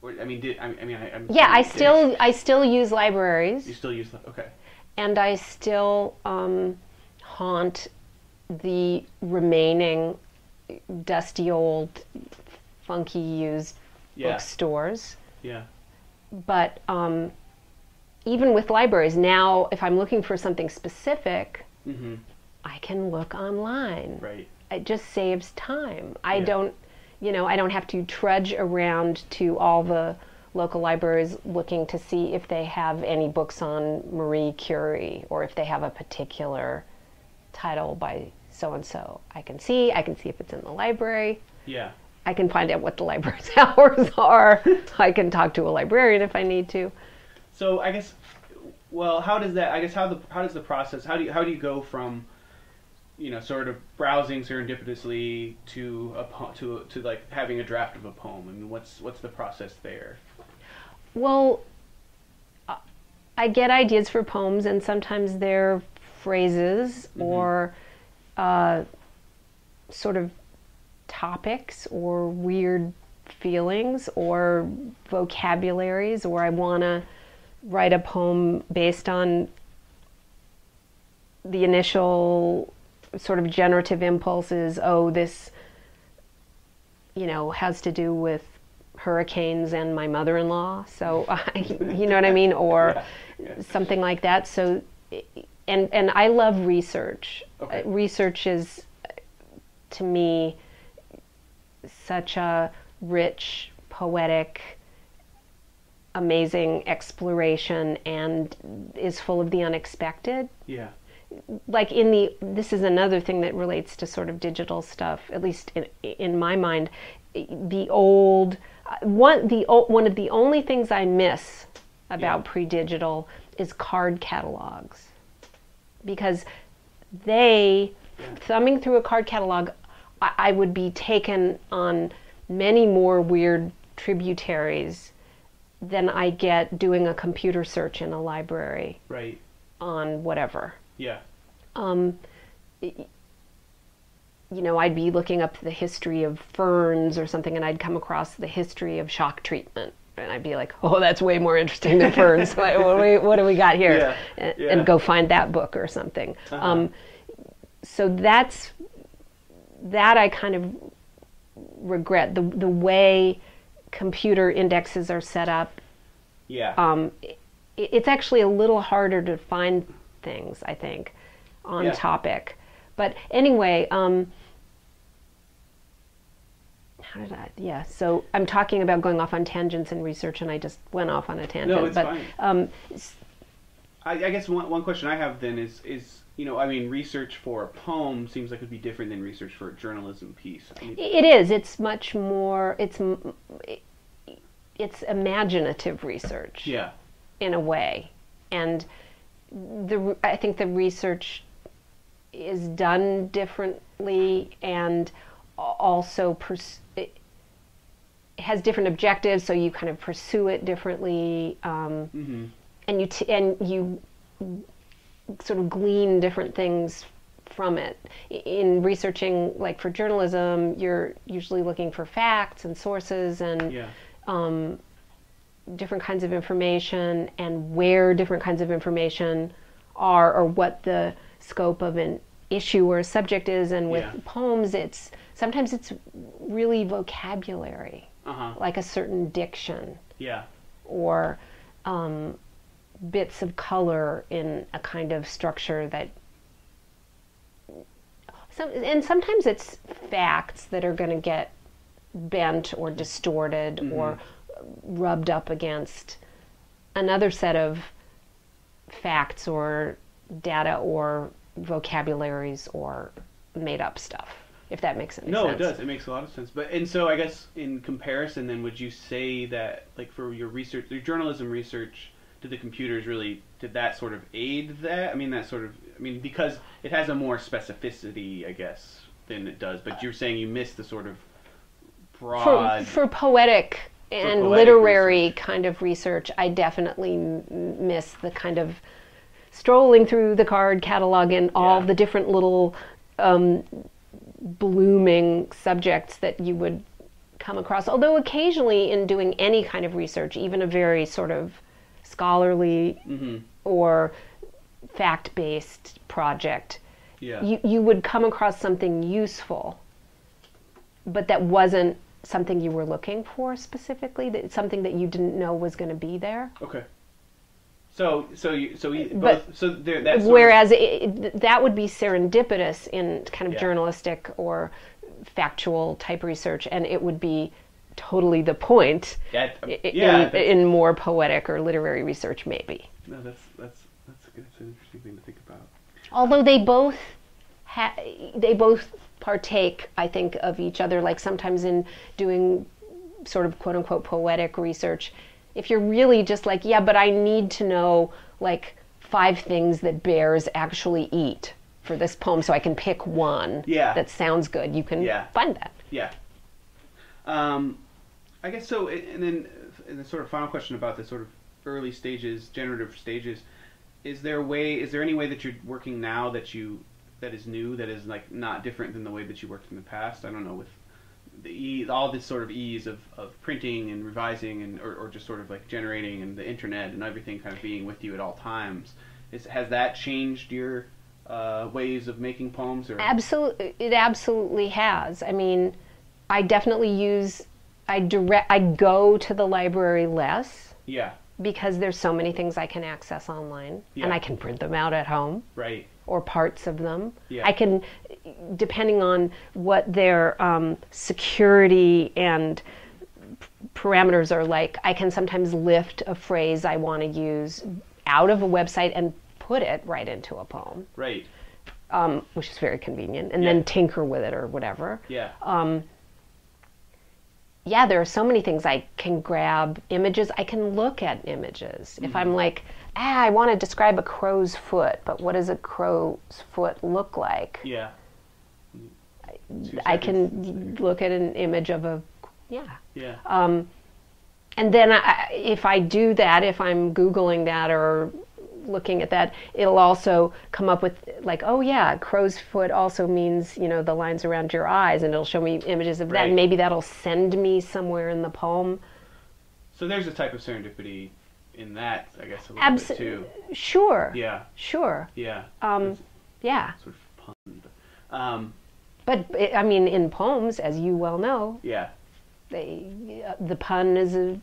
Or, I mean, I still use libraries. You still use them, okay. And I still haunt the remaining dusty old, funky used bookstores. Yeah. But even with libraries now, if I'm looking for something specific, I can look online. Right. It just saves time. I don't have to trudge around to all the local libraries looking to see if they have any books on Marie Curie, or if they have a particular title by so-and-so. I can see if it's in the library. Yeah. I can find out what the library's hours are. I can talk to a librarian if I need to. So I guess, well, how does the process, how do you go from, sort of browsing serendipitously to like having a draft of a poem? I mean, what's the process there? Well, I get ideas for poems, and sometimes they're phrases or sort of topics or weird feelings or vocabularies, or I want to write a poem based on the initial sort of generative impulses. This has to do with hurricanes and my mother-in-law, so you know what I mean, or something like that. So and I love research. Research is, to me, such a rich, poetic, amazing exploration, and is full of the unexpected. Yeah. Like this is another thing that relates to sort of digital stuff, at least in my mind. One of the only things I miss about pre-digital is card catalogs, because thumbing through a card catalog, I would be taken on many more weird tributaries than I get doing a computer search in a library. Right. On whatever. Yeah. I'd be looking up the history of ferns or something, and I'd come across the history of shock treatment, and I'd be like, oh, that's way more interesting than ferns. What do we got here? And go find that book or something. So that I kind of regret, the way computer indexes are set up. Yeah. It's actually a little harder to find things, I think, on topic. But anyway, so I'm talking about going off on tangents in research, and I just went off on a tangent. No, it's fine. I guess one question I have then is research for a poem seems like it would be different than research for a journalism piece. It is. It's much more, it's imaginative research. Yeah. In a way. And I think the research is done differently, and also it has different objectives, so you kind of pursue it differently, and you sort of glean different things from it. In researching, like for journalism, you're usually looking for facts and sources and different kinds of information, and where different kinds of information are, or what the scope of an issue or a subject is, and with Yeah. poems, sometimes it's really vocabulary, Uh-huh. like a certain diction, Yeah. or bits of color in a kind of structure that. And sometimes it's facts that are going to get bent or distorted or rubbed up against another set of facts or data or vocabularies or made up stuff, if that makes any sense. No, it does. It makes a lot of sense. And so I guess in comparison then, would you say that, like, for your research, your journalism research, did that sort of aid that? Because it has a more specificity, I guess, than it does, but you're saying you missed the sort of broad... For poetic and literary research. Kind of research, I definitely miss the kind of strolling through the card catalog and all the different little blooming subjects that you would come across. Although occasionally in doing any kind of research, even a very sort of scholarly or fact-based project, you would come across something useful, but that wasn't something you were looking for specifically, something that you didn't know was going to be there. Okay. Whereas that would be serendipitous in kind of journalistic or factual type research, and it would be totally the point in more poetic or literary research, maybe. No, that's good. That's an interesting thing to think about. Although they both partake, I think, of each other. Like sometimes in doing sort of quote unquote poetic research, if you're really just like, but I need to know like 5 things that bears actually eat for this poem so I can pick one that sounds good, you can find that. Yeah. I guess so. And then the sort of final question about the sort of early stages, generative stages, is there any way that you're working now that is new, that is like not different than the way that you worked in the past? I don't know, with all this sort of ease of printing and revising or just sort of like generating and the internet and everything kind of being with you at all times. Has that changed your ways of making poems? Or? Absolutely, it absolutely has. I mean, I definitely I go to the library less. Yeah. Because there's so many things I can access online, and I can print them out at home. Right. Or parts of them. Yeah. I can, depending on what their security and parameters are like, I can sometimes lift a phrase I want to use out of a website and put it right into a poem. Right. Which is very convenient, and then tinker with it or whatever. Yeah. There are so many things. I can grab images. I can look at images. If I'm like, I want to describe a crow's foot, but what does a crow's foot look like? Yeah. I can look at an image of a, Yeah. And then if I do that, if I'm Googling that or looking at that, it'll also come up with like, crow's foot also means, the lines around your eyes, and it'll show me images of that, and maybe that'll send me somewhere in the poem. So there's a type of serendipity in that, I guess, a little bit too. Sure. Yeah. Sure. Yeah. Yeah. Sort of pun. But I mean, in poems, as you well know, the pun is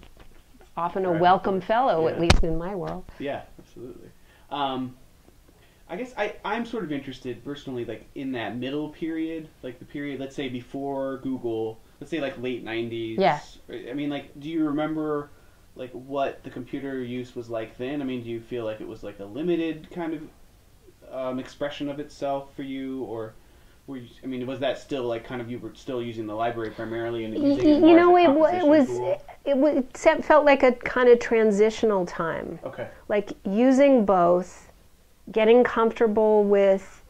often a welcome fellow, at least in my world. Yeah, absolutely. I guess I'm sort of interested personally, like in that middle period, like the period, let's say before Google, let's say like late 90s. Yeah. I mean, like, do you remember like what the computer use was like then? I mean, do you feel like it was like a limited kind of expression of itself for you, or was that still like kind of, you were still using the library primarily and using it more as a composition tool? It felt like a kind of transitional time. Okay. Like using both, getting comfortable with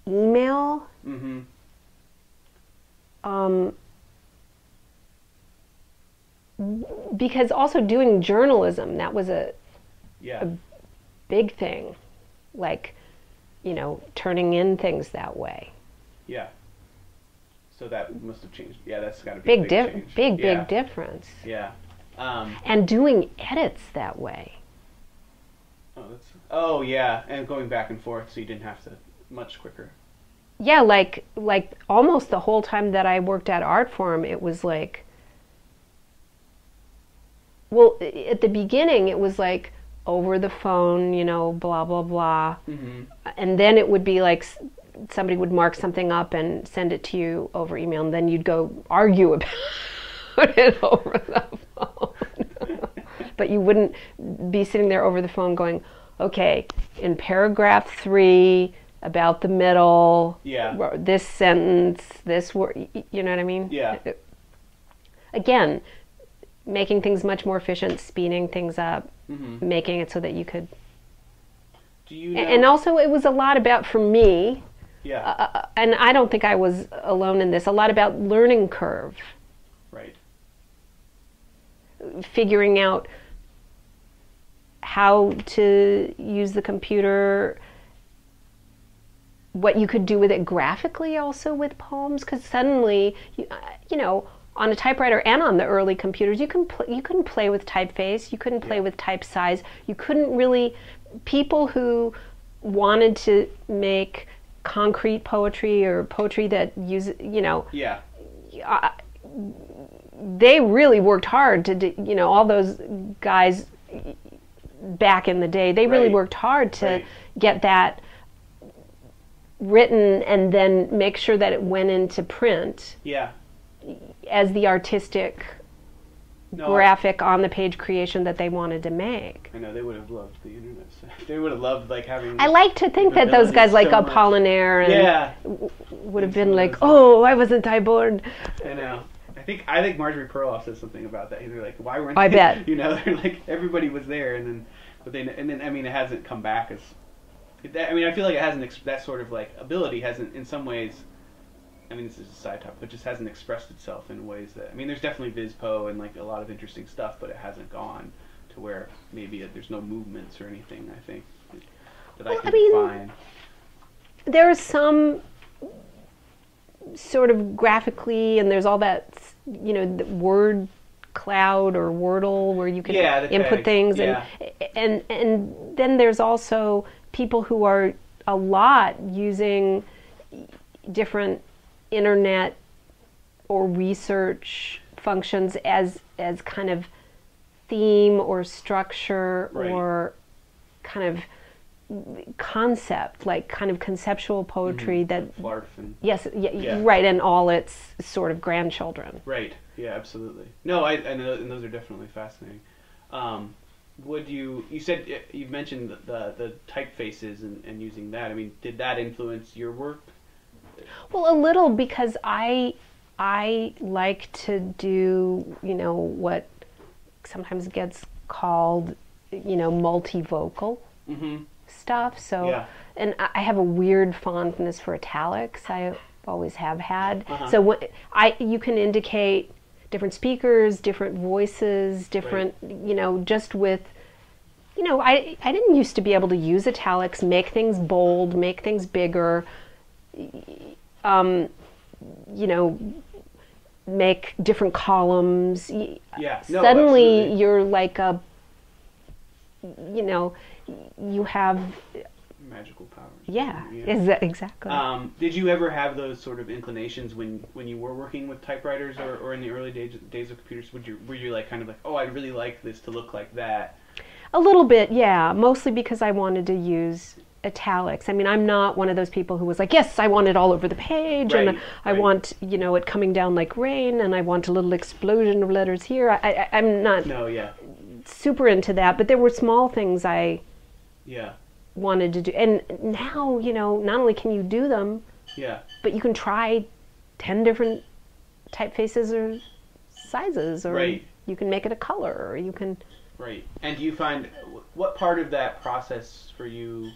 email. Mm-hmm. Because also doing journalism, that was a big thing. Like, turning in things that way. Yeah. So that must have changed. Yeah, that's got to be a big change. Big difference. Yeah. And doing edits that way. Oh, yeah, and going back and forth, so you didn't have to, much quicker. yeah, like almost the whole time that I worked at Artform, it was like, well, at the beginning it was like over the phone, you know, blah blah blah, and then it would be like somebody would mark something up and send it to you over email, and then you'd go argue about it over the phone. But you wouldn't be sitting there over the phone going, okay, in paragraph 3 about the middle, this sentence, this word, you know what I mean? Yeah. Again, making things much more efficient, speeding things up, making it so that you could. Do you know? And also, it was a lot about, for me, and I don't think I was alone in this, a lot about learning curve. Right. Figuring out how to use the computer, what you could do with it graphically also with poems, because suddenly, you know, on a typewriter and on the early computers, you couldn't play with typeface, you couldn't play with type size, you couldn't really, people who wanted to make concrete poetry or poetry that uses, you know, they really worked hard to do, you know, all those guys back in the day, they really worked hard to get that written and then make sure that it went into print as the artistic graphic on the page creation that they wanted to make. I know they would have loved the internet. They would have loved like having. I like to think that those guys like so Apollinaire and would have been like, oh, why wasn't I born? I know. I think Marjorie Perloff said something about that. They're like, why weren't I they? bet. You know, they're like everybody was there, and then I mean, it hasn't come back as. I mean, I feel like it hasn't that sort of like ability hasn't in some ways. I mean, this is a side topic, but just hasn't expressed itself in ways that. I mean, there's definitely VizPo and like a lot of interesting stuff, but it hasn't gone to where maybe there's no movements or anything. I think that I can find. There are some sort of graphically, and there's all that, you know, the word cloud or Wordle where you can input things, and then there's also people who are a lot using different internet or research functions as kind of theme or structure or kind of concept, like kind of conceptual poetry that right, and all its sort of grandchildren. Right. Yeah, absolutely. No, I know, and those are definitely fascinating. Would you said you've mentioned the typefaces and using that. I mean, did that influence your work? Well, a little, because I like to do, you know, what sometimes gets called, you know, multivocal stuff. So, and I have a weird fondness for italics. I always have had. So you can indicate different speakers, different voices, different, you know, just with, you know, I didn't used to be able to use italics, make things bold, make things bigger, you know, make different columns. Suddenly you're like a, you know, you have magical powers. Exactly. Did you ever have those sort of inclinations when you were working with typewriters or in the early days of computers? Were you like kind of like, oh, I'd really like this to look like that? A little bit, yeah. Mostly because I wanted to use italics. I mean, I'm not one of those people who was like, yes, I want it all over the page, and I want, you know, it coming down like rain, and I want a little explosion of letters here. I'm not super into that, but there were small things I wanted to do. And now, you know, not only can you do them, but you can try 10 different typefaces or sizes, or you can make it a color, or you can... Right. And do you find, what part of that process for you,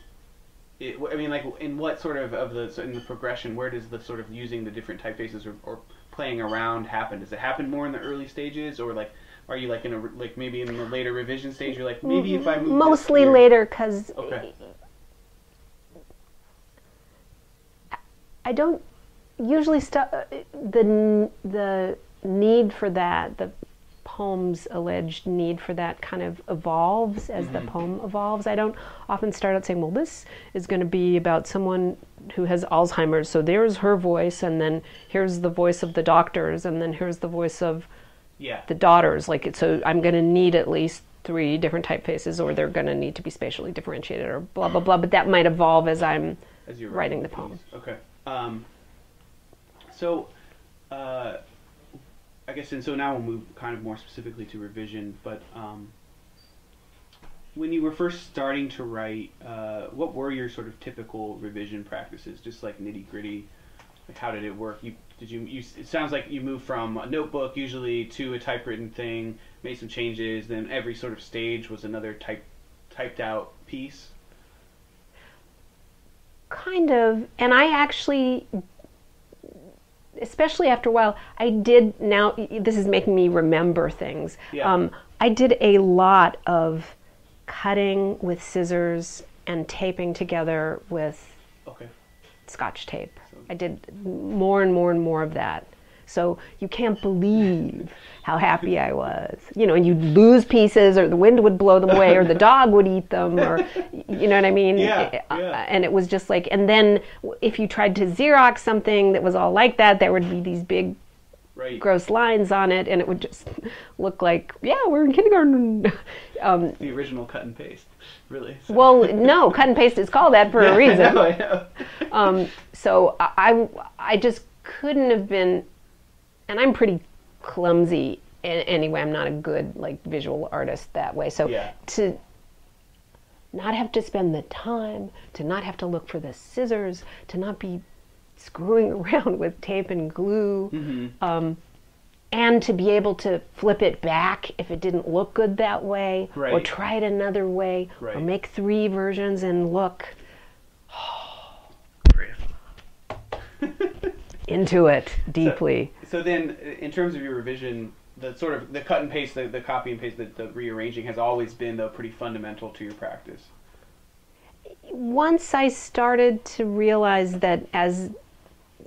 I mean, like, in what sort of in the progression, where does the sort of using the different typefaces or playing around happen? Does it happen more in the early stages, or like, are you like in a, like maybe in the later revision stage, you're like, maybe if I move mostly later, because I don't usually the need for that, the poem's alleged need for that kind of evolves as the poem evolves. I don't often start out saying, well, this is going to be about someone who has Alzheimer's, so there's her voice, and then here's the voice of the doctors, and then here's the voice of the daughters. Like, so I'm going to need at least 3 different typefaces, or they're going to need to be spatially differentiated, or blah, blah, blah. But that might evolve as I'm writing the poem. Okay. I guess, and so now we'll move kind of more specifically to revision, but when you were first starting to write, what were your sort of typical revision practices, just like nitty-gritty? Like, how did it work? It sounds like you moved from a notebook usually to a typewritten thing, made some changes, then every sort of stage was another typed out piece? Kind of, and I actually, especially after a while, I did, now this is making me remember things. Yeah. I did a lot of cutting with scissors and taping together with Scotch tape. So I did more and more and more of that. So you can't believe how happy I was. You know, and you'd lose pieces, or the wind would blow them away, or the dog would eat them, or, you know what I mean? Yeah. And it was just like, and then if you tried to Xerox something that was all like that, there would be these big gross lines on it, and it would just look like, we're in kindergarten. The original cut and paste, really. So. Well, no, cut and paste is called that for a reason. I know. So I just couldn't have been, and I'm pretty clumsy anyway. I'm not a good visual artist that way. So to not have to spend the time, to not have to look for the scissors, to not be screwing around with tape and glue, and to be able to flip it back if it didn't look good that way, or try it another way, or make 3 versions and look into it deeply. So then, in terms of your revision, the sort of the cut and paste, the copy and paste, the rearranging has always been, though, pretty fundamental to your practice. Once I started to realize that, as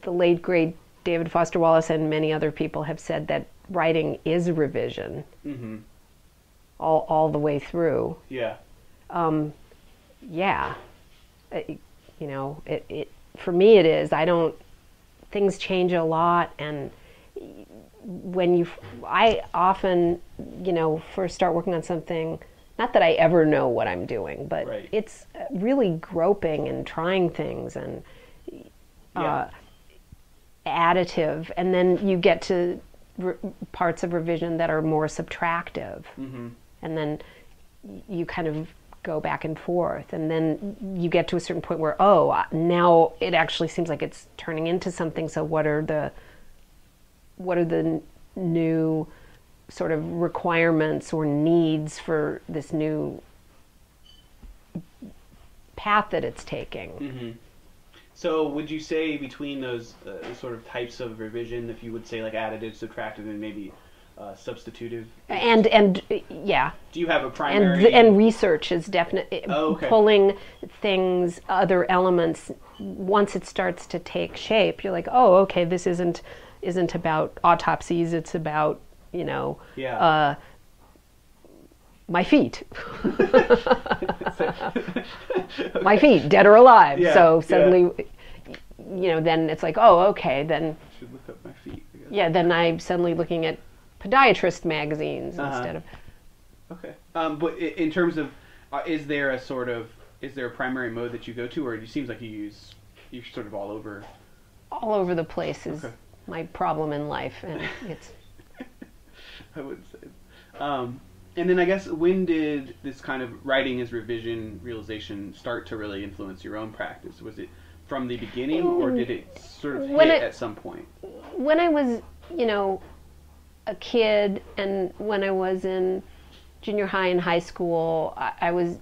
the late great David Foster Wallace and many other people have said, that writing is revision all the way through. Yeah. You know, it for me it is. Things change a lot, and when I often, first start working on something, not that I ever know what I'm doing, but it's really groping and trying things and additive, and then you get to parts of revision that are more subtractive, and then you kind of go back and forth, and then you get to a certain point where, now it actually seems like it's turning into something. So what are the new sort of requirements or needs for this new path that it's taking? So would you say between those sort of types of revision, if you would say like additive, subtractive, and maybe substitutive? And yeah. Do you have a primary? And research is definitely pulling things, other elements. Once it starts to take shape, you're like, this isn't about autopsies. It's about my feet. My feet, dead or alive. So suddenly, then it's like, then. Should look up my feet. Then I'm suddenly looking at podiatrist magazines instead of. Okay. But in terms of, is there a primary mode that you go to, or it seems like you're sort of all over? All over the place is my problem in life, and it's. I wouldn't say. And then I guess, when did this kind of writing as revision realization start to really influence your own practice? Was it from the beginning, or did it sort of hit at some point? When I was, a kid, and when I was in junior high and high school, I was,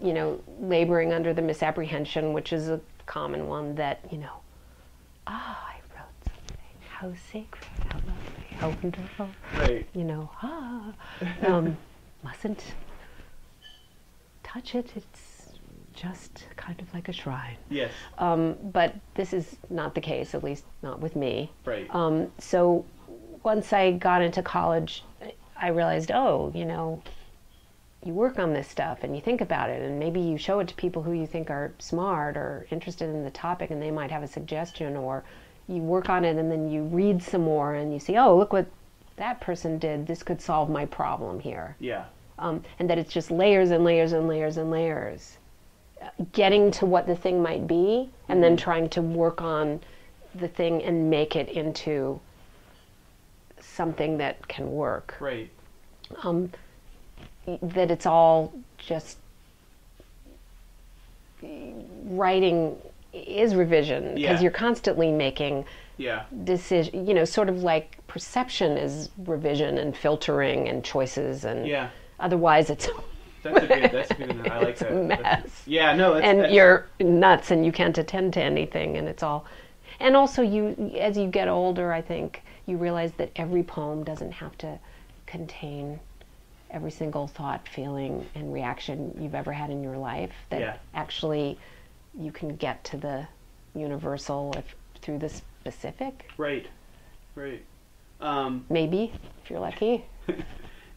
laboring under the misapprehension, which is a common one, that, I wrote something, how sacred, how lovely, how wonderful. Mustn't touch it, it's just kind of like a shrine. Yes. But this is not the case, at least not with me. Right. So once I got into college, I realized, oh, you work on this stuff and you think about it, and maybe you show it to people who you think are smart or interested in the topic, and they might have a suggestion, or you work on it and then you read some more and you see, oh, look what that person did. This could solve my problem here. Yeah. And that it's just layers and layers and layers and layers. Getting to what the thing might be, and then trying to work on the thing and make it into something that can work. Right. That it's all just writing is revision, because you're constantly making decisions, sort of like perception is revision and filtering and choices, and otherwise it's that's a good one. I like it's that. A mess. That's you're nuts and you can't attend to anything, and it's all. And also, as you get older, I think you realize that every poem doesn't have to contain every single thought, feeling, and reaction you've ever had in your life. That actually you can get to the universal through the specific. Right. Maybe, if you're lucky.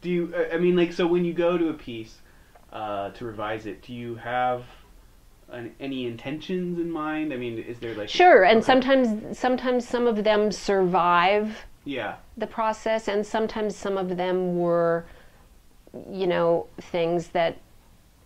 Do you, so when you go to a piece to revise it, do you have any intentions in mind? I mean, is there like... Sure, and sometimes some of them survive the process, and sometimes some of them were, things that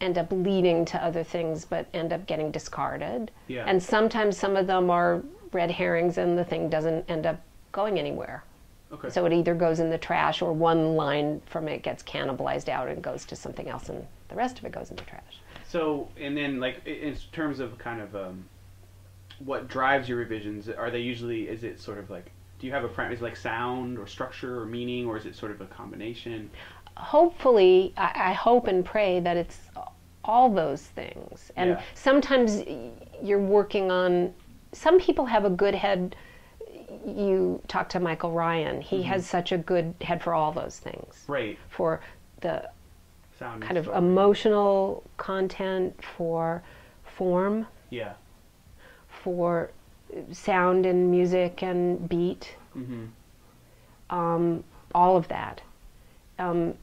end up leading to other things but end up getting discarded. Yeah. And sometimes some of them are red herrings and the thing doesn't end up going anywhere. Okay. So it either goes in the trash, or one line from it gets cannibalized out and goes to something else, and the rest of it goes in the trash. So, and then like in terms of kind of what drives your revisions, are they usually, is it sort of like, do you have is it like sound or structure or meaning, or is it sort of a combination? Hopefully, I hope and pray that it's all those things. And sometimes you're working on, some people have a good head. You talk to Michael Ryan, he has such a good head for all those things. Right. For the sound kind of emotional content, for form. Yeah. For sound and music and beat. All of that. I'm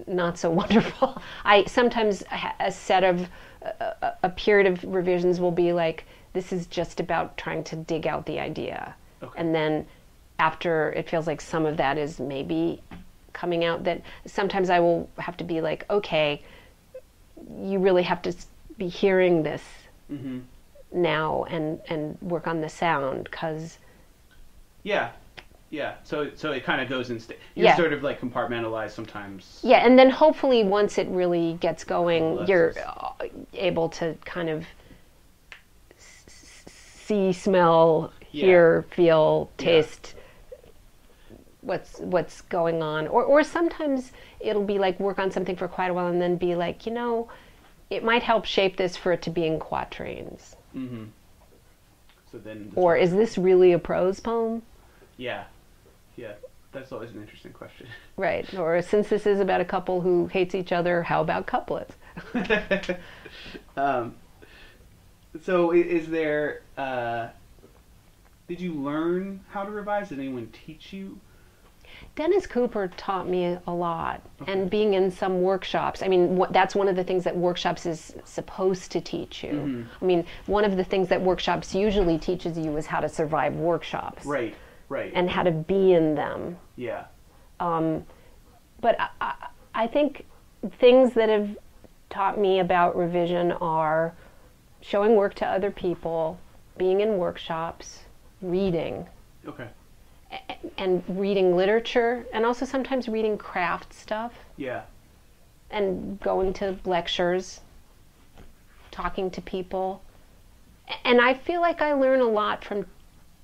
not so wonderful. I sometimes a set of a period of revisions will be like, this is just about trying to dig out the idea, and then after it feels like some of that is maybe coming out, that sometimes I will have to be like, okay, you really have to be hearing this now and work on the sound, because so it kind of goes in you're sort of like compartmentalized sometimes. And then hopefully once it really gets going, you're able to kind of see, smell, hear, feel, taste what's going on. Or sometimes it'll be like work on something for quite a while and then be like, it might help shape this for it to be in quatrains. So then, or is this really a prose poem? Yeah, that's always an interesting question. Right. Or since this is about a couple who hates each other, how about couplets? So is there, did you learn how to revise? Did anyone teach you? Dennis Cooper taught me a lot, and being in some workshops. I mean, that's one of the things that workshops is supposed to teach you. I mean, one of the things that workshops usually teaches you is how to survive workshops. Right. And how to be in them. Yeah. But I think things that have taught me about revision are showing work to other people, being in workshops, reading. Okay. And reading literature, and also sometimes reading craft stuff. Yeah. And going to lectures, talking to people. And I feel like I learn a lot from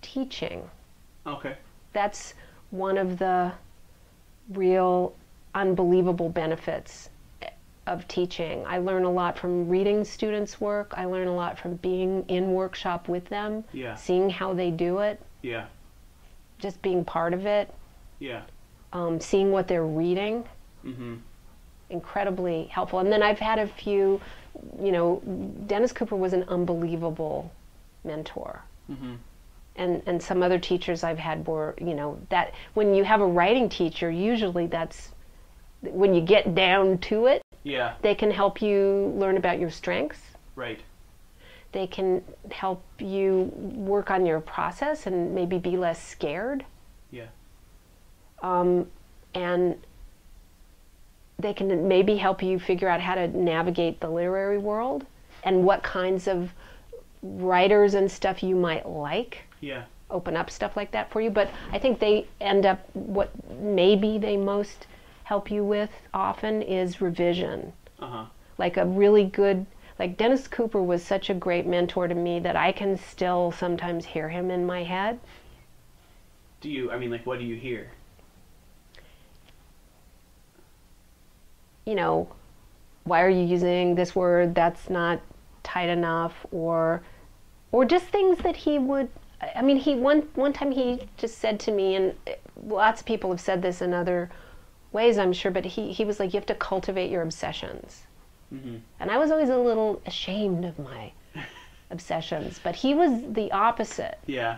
teaching. Okay. That's one of the real unbelievable benefits of teaching. I learn a lot from reading students' work. I learn a lot from being in workshop with them, seeing how they do it. Yeah. Just being part of it. Yeah. Seeing what they're reading. Incredibly helpful. And then I've had a few, Dennis Cooper was an unbelievable mentor. and some other teachers I've had were, that when you have a writing teacher, usually that's when you get down to it. Yeah. They can help you learn about your strengths. Right. They can help you work on your process and maybe be less scared. Yeah. And they can maybe help you figure out how to navigate the literary world and what kinds of writers and stuff you might like. Yeah. Open up stuff like that for you. But I think they end up, what maybe they most help you with often is revision. Like a really good, like Dennis Cooper was such a great mentor to me that I can still sometimes hear him in my head. What do you hear? Why are you using this word? That's not tight enough, or just things that he would, one time he just said to me, and lots of people have said this in other ways, I'm sure, but he was like, you have to cultivate your obsessions. Mm-hmm. And I was always a little ashamed of my obsessions, but he was the opposite. Yeah.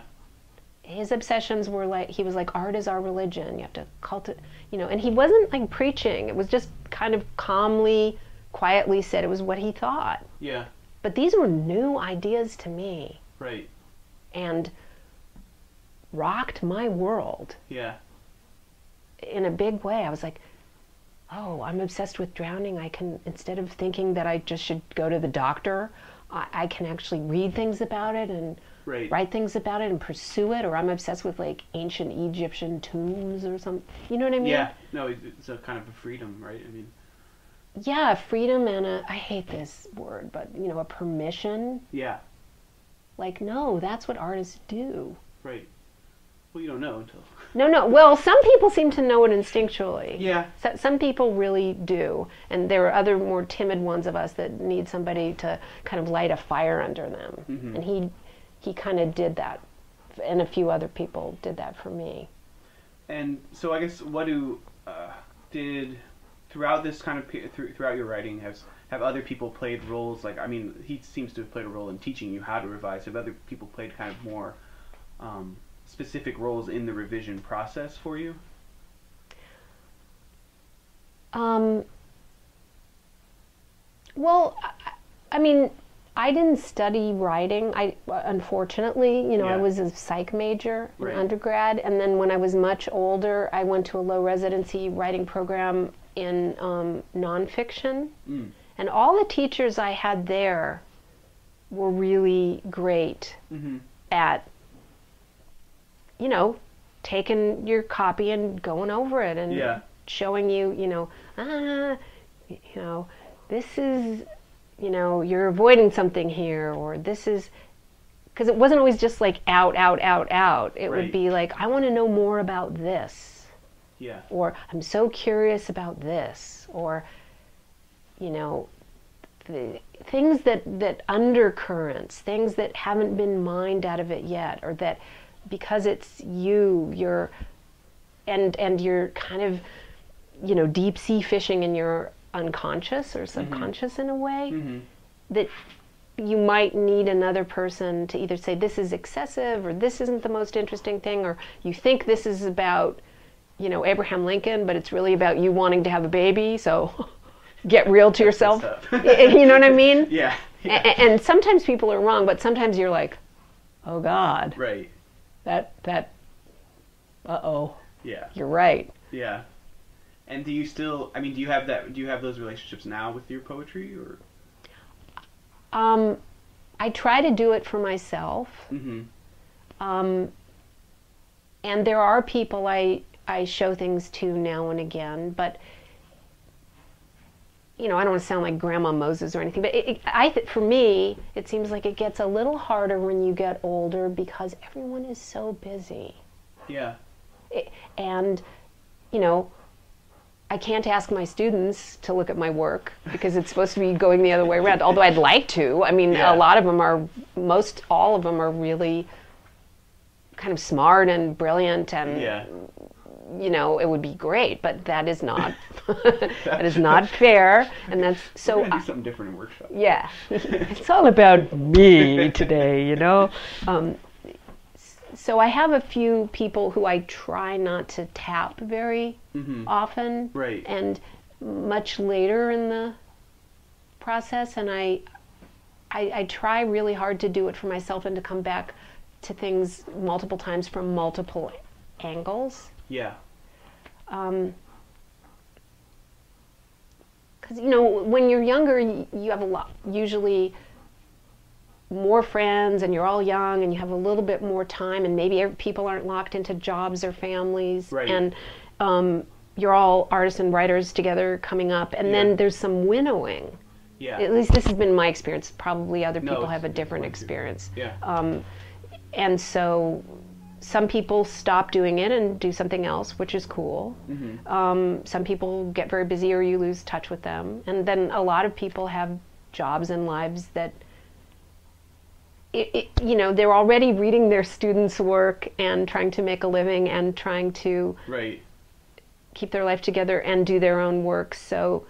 His obsessions were like, he was like, art is our religion. You have to cultivate, and he wasn't like preaching. It was just kind of calmly, quietly said it was what he thought. Yeah. But these were new ideas to me. Right. And rocked my world. Yeah. In a big way. I was like, oh, I'm obsessed with drowning. I can, instead of thinking that I just should go to the doctor, I can actually read things about it and write things about it and pursue it. Or I'm obsessed with like ancient Egyptian tombs or something. You know what I mean? Yeah. No, it's a kind of a freedom, right? Yeah, freedom and I hate this word, but a permission. Yeah. Like, no, that's what artists do. Right. Well, you don't know until... No. Well, some people seem to know it instinctually. Yeah. Some people really do. And there are other more timid ones of us that need somebody to kind of light a fire under them. Mm-hmm. And he kind of did that. And a few other people did that for me. And so I guess did throughout this kind of, throughout your writing, have other people played roles? Like, he seems to have played a role in teaching you how to revise. Have other people played kind of more... specific roles in the revision process for you? Well, I didn't study writing. Unfortunately, I was a psych major in undergrad, and then when I was much older, I went to a low residency writing program in nonfiction. And all the teachers I had there were really great at taking your copy and going over it and showing you, this is, you're avoiding something here, or this is, because it wasn't always just like out. It would be like, I want to know more about this. Yeah. Or I'm so curious about this, or, the things that undercurrents, things that haven't been mined out of it yet, or that because it's you're kind of, deep sea fishing in your unconscious or subconscious in a way, that you might need another person to either say this is excessive or this isn't the most interesting thing, or you think this is about, Abraham Lincoln, but it's really about you wanting to have a baby, so get real to yourself. You know what I mean? Yeah. And sometimes people are wrong, but sometimes you're like, oh God. Right. That uh-oh. Yeah. You're right. Yeah. And do you still, do you have those relationships now with your poetry, or? I try to do it for myself. And there are people I show things to now and again, but I don't want to sound like Grandma Moses or anything, but for me, it seems like it gets a little harder when you get older because everyone is so busy. Yeah. And, I can't ask my students to look at my work because it's supposed to be going the other way around, although I'd like to. A lot of them all of them are really kind of smart and brilliant and... Yeah. It would be great, but that is not that is not fair, and that's so. We're gonna do something different in workshop. Yeah, it's all about me today, so I have a few people who I try not to tap very often, right, and much later in the process, and I try really hard to do it for myself and to come back to things multiple times from multiple angles. Yeah. Because, when you're younger, you have usually more friends, and you're all young, and you have a little bit more time, and maybe people aren't locked into jobs or families, right. And you're all artists and writers together coming up, and then there's some winnowing. Yeah. At least this has been my experience. Probably other people have a different experience. Yeah. And so some people stop doing it and do something else, which is cool. Some people get very busy, or you lose touch with them. And then a lot of people have jobs and lives that, they're already reading their students' work and trying to make a living and trying to keep their life together and do their own work. So,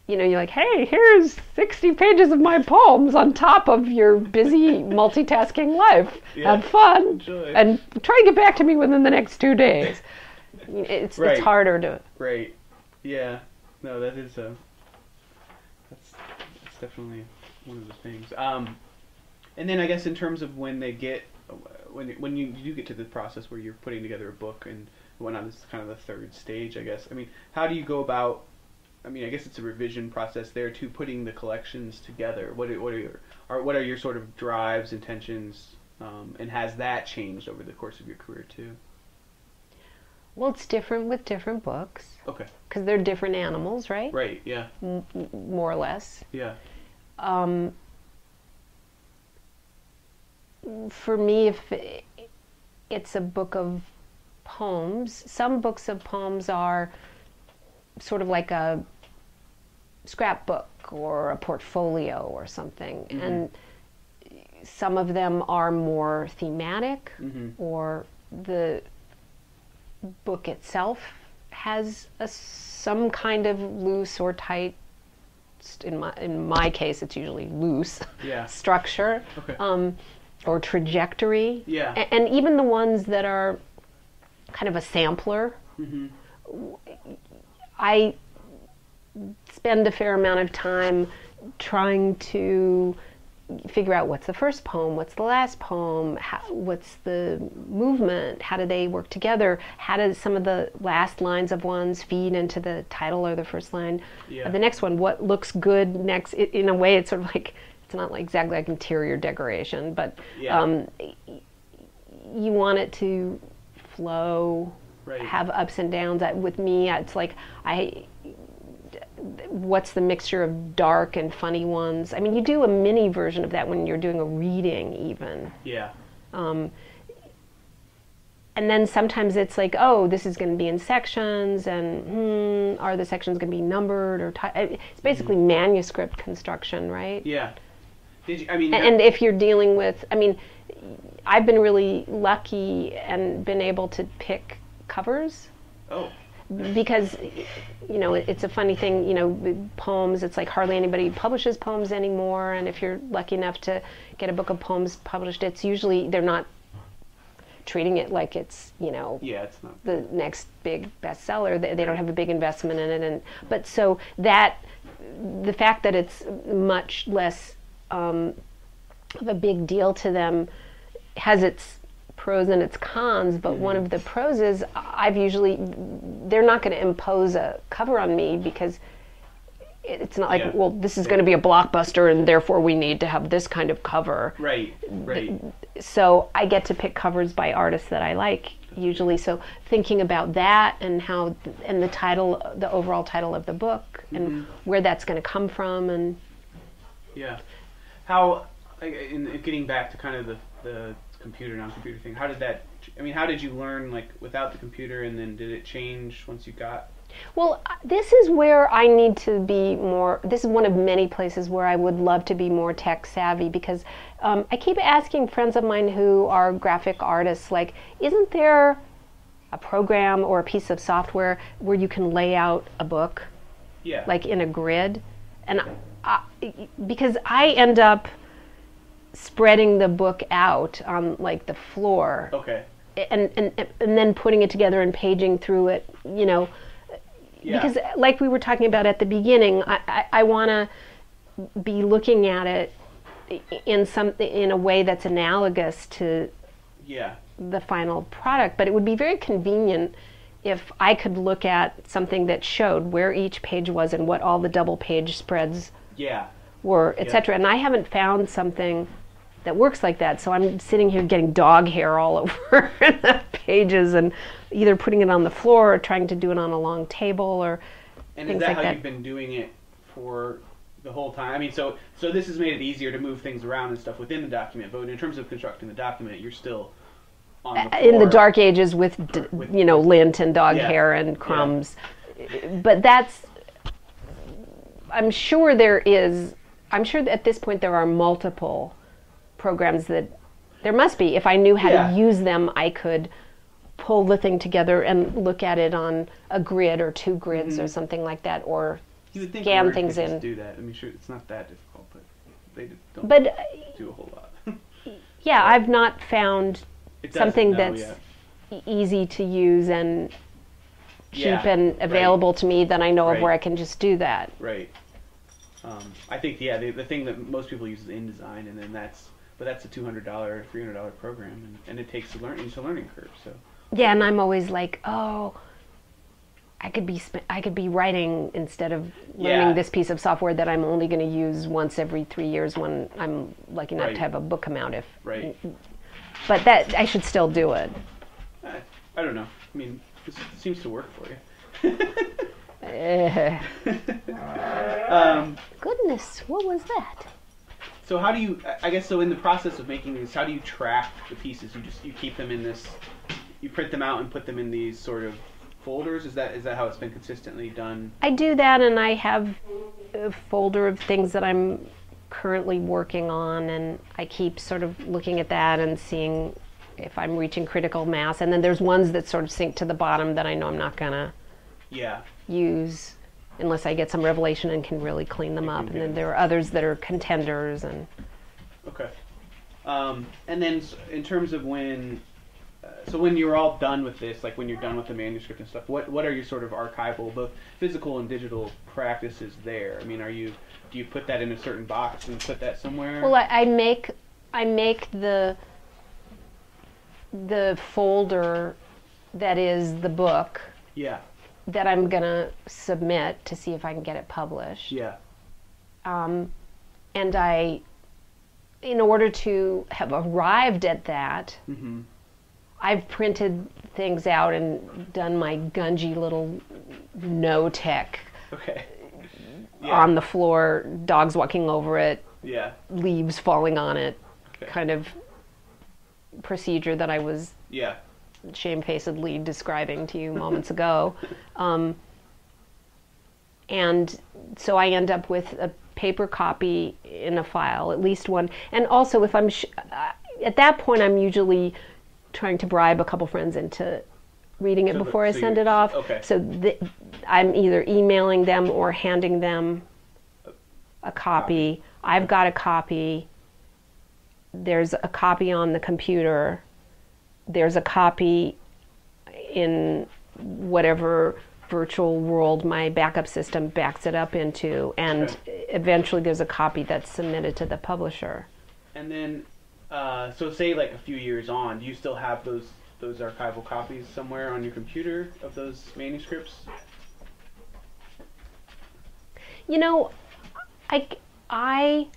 you're like, hey, here's 60 pages of my poems on top of your busy multitasking life. Have fun. Enjoy. And try to get back to me within the next 2 days. It's harder to... Right. Yeah. No, that is that's definitely one of the things. And then I guess in terms of when you do get to the process where you're putting together a book and whatnot, this is kind of the third stage, I guess. I mean, how do you go about? I mean, I guess it's a revision process there too, putting the collections together. What are your sort of drives, intentions, and has that changed over the course of your career too? Well, it's different with different books. Okay. Because they're different animals, right? Right. Yeah. More or less. Yeah. For me, if it's a book of poems, some books of poems are sort of like a scrapbook or a portfolio or something, and some of them are more thematic, or the book itself has some kind of loose or tight, in my case it's usually loose, structure. Okay. Or trajectory. Yeah. And even the ones that are kind of a sampler, I spend a fair amount of time trying to figure out what's the first poem, what's the last poem, what's the movement, how do they work together, how do some of the last lines of ones feed into the title or the first line of the next one, what looks good next. In a way, it's sort of like, it's not exactly like interior decoration, but you want it to flow, have ups and downs. With me, it's like what's the mixture of dark and funny ones? I mean, you do a mini version of that when you're doing a reading, even. Yeah. And then sometimes it's like, oh, this is going to be in sections, and are the sections going to be numbered or it's basically manuscript construction, right? Yeah. And if you're dealing with, I've been really lucky and been able to pick covers. Oh. Because, it's a funny thing, poems, it's like hardly anybody publishes poems anymore, and if you're lucky enough to get a book of poems published, it's usually, they're not treating it like it's, it's not the next big bestseller. They don't have a big investment in it, but so that, the fact that it's much less of a big deal to them has its pros and its cons, but one of the pros is they're not going to impose a cover on me, because it's not like, well, this is going to be a blockbuster and therefore we need to have this kind of cover. Right. So I get to pick covers by artists that I like usually. So thinking about that and the title, the overall title of the book, and where that's going to come from, and how, in getting back to kind of the computer, non-computer thing, how did you learn, like, without the computer, and then did it change once you got? Well, this is where I need to be more, this is one of many places where I would love to be more tech savvy, because I keep asking friends of mine who are graphic artists, like, isn't there a program or a piece of software where you can lay out a book, like in a grid? And because I end up spreading the book out on like the floor. Okay. And then putting it together and paging through it, you know, because like we were talking about at the beginning, I want to be looking at it in a way that's analogous to the final product. But it would be very convenient if I could look at something that showed where each page was and what all the double page spreads were, etc. And I haven't found something that works like that, so I'm sitting here getting dog hair all over the pages and either putting it on the floor or trying to do it on a long table or and things is that like how that. You've been doing it for the whole time? I mean, so this has made it easier to move things around and stuff within the document, but in terms of constructing the document, you're still on the floor. In the dark ages with you know, lint and dog hair and crumbs. But that's, I'm sure that at this point there are multiple programs that, there must be. If I knew how to use them, I could pull the thing together and look at it on a grid or two grids or something like that, or scan things in. Do that. I mean, sure, it's not that difficult, but they don't do a whole lot. Yeah, I've not found something that's easy to use and cheap and available to me that I know of where I can just do that. Right. I think the thing that most people use is InDesign, and then that's a $200, $300 program, and it takes a learning curve. So yeah, and I'm always like, oh, I could be writing instead of learning this piece of software that I'm only going to use once every 3 years when I'm lucky enough to have a book come out. But that I should still do it. I don't know. I mean, it seems to work for you. Goodness, what was that? So how do you, I guess, so in the process of making these, how do you track the pieces? You keep them in this, you print them out and put them in these sort of folders? Is that how it's been consistently done? I do that, and I have a folder of things that I'm currently working on, and I keep sort of looking at that and seeing if I'm reaching critical mass. And then there's ones that sort of sink to the bottom that I know I'm not gonna use unless I get some revelation and can really clean them up. And then there are others that are contenders. And okay. And then in terms of when you're all done with this, like when you're done with the manuscript and stuff, what are your sort of archival, both physical and digital practices there? I mean, do you put that in a certain box and put that somewhere? Well, I make the folder that is the book. Yeah. That I'm gonna submit to see if I can get it published. Yeah. And in order to have arrived at that, I've printed things out and done my gungy little no-tech on the floor, dogs walking over it, leaves falling on it, kind of procedure that I was shamefacedly describing to you moments ago. And so I end up with a paper copy in a file, at least one. And also, if I'm at that point, I'm usually trying to bribe a couple friends into reading it before I send it off. Okay. So I'm either emailing them or handing them a copy. I've got a copy. There's a copy on the computer. There's a copy in whatever virtual world my backup system backs it up into, and eventually there's a copy that's submitted to the publisher. And then, so say like a few years on, do you still have those archival copies somewhere on your computer of those manuscripts? You know, I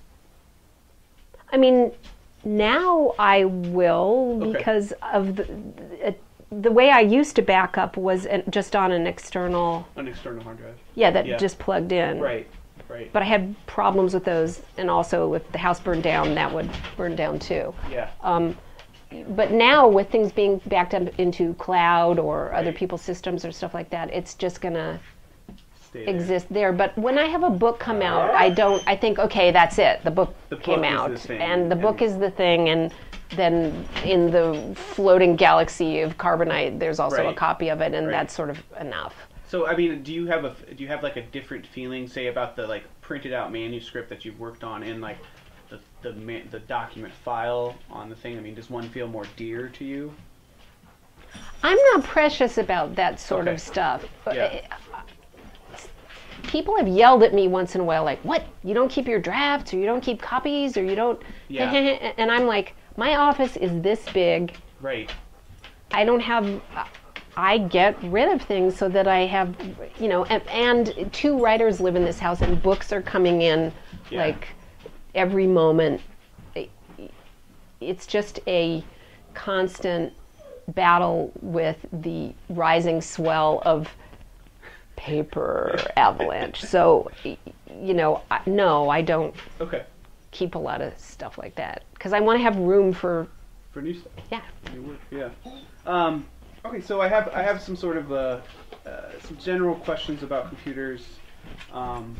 mean, now I will, because of the way I used to back up was just on an external hard drive. Yeah, that just plugged in. Right. But I had problems with those, and also if the house burned down, that would burn down too. Yeah. But now with things being backed up into cloud or other people's systems or stuff like that, it's just gonna exist there. But when I have a book come out, I think, okay, that's it. The book came out, and the book is the thing, and then in the floating galaxy of carbonite, there's also a copy of it, and that's sort of enough. So, I mean, do you have like a different feeling, say, about the like printed out manuscript that you've worked on, and like the document file on the thing? I mean, does one feel more dear to you? I'm not precious about that sort of stuff. Yeah. People have yelled at me once in a while, like, what? You don't keep your drafts, or you don't keep copies, or you don't... Yeah. And I'm like, my office is this big. Right. I don't have... I get rid of things so that I have, you know, and 2 writers live in this house, and books are coming in, like, every moment. It's just a constant battle with the rising swell of paper avalanche. So, you know, no, I don't keep a lot of stuff like that because I want to have room for new stuff. Yeah. New work. Yeah. Okay, so I have some sort of some general questions about computers, and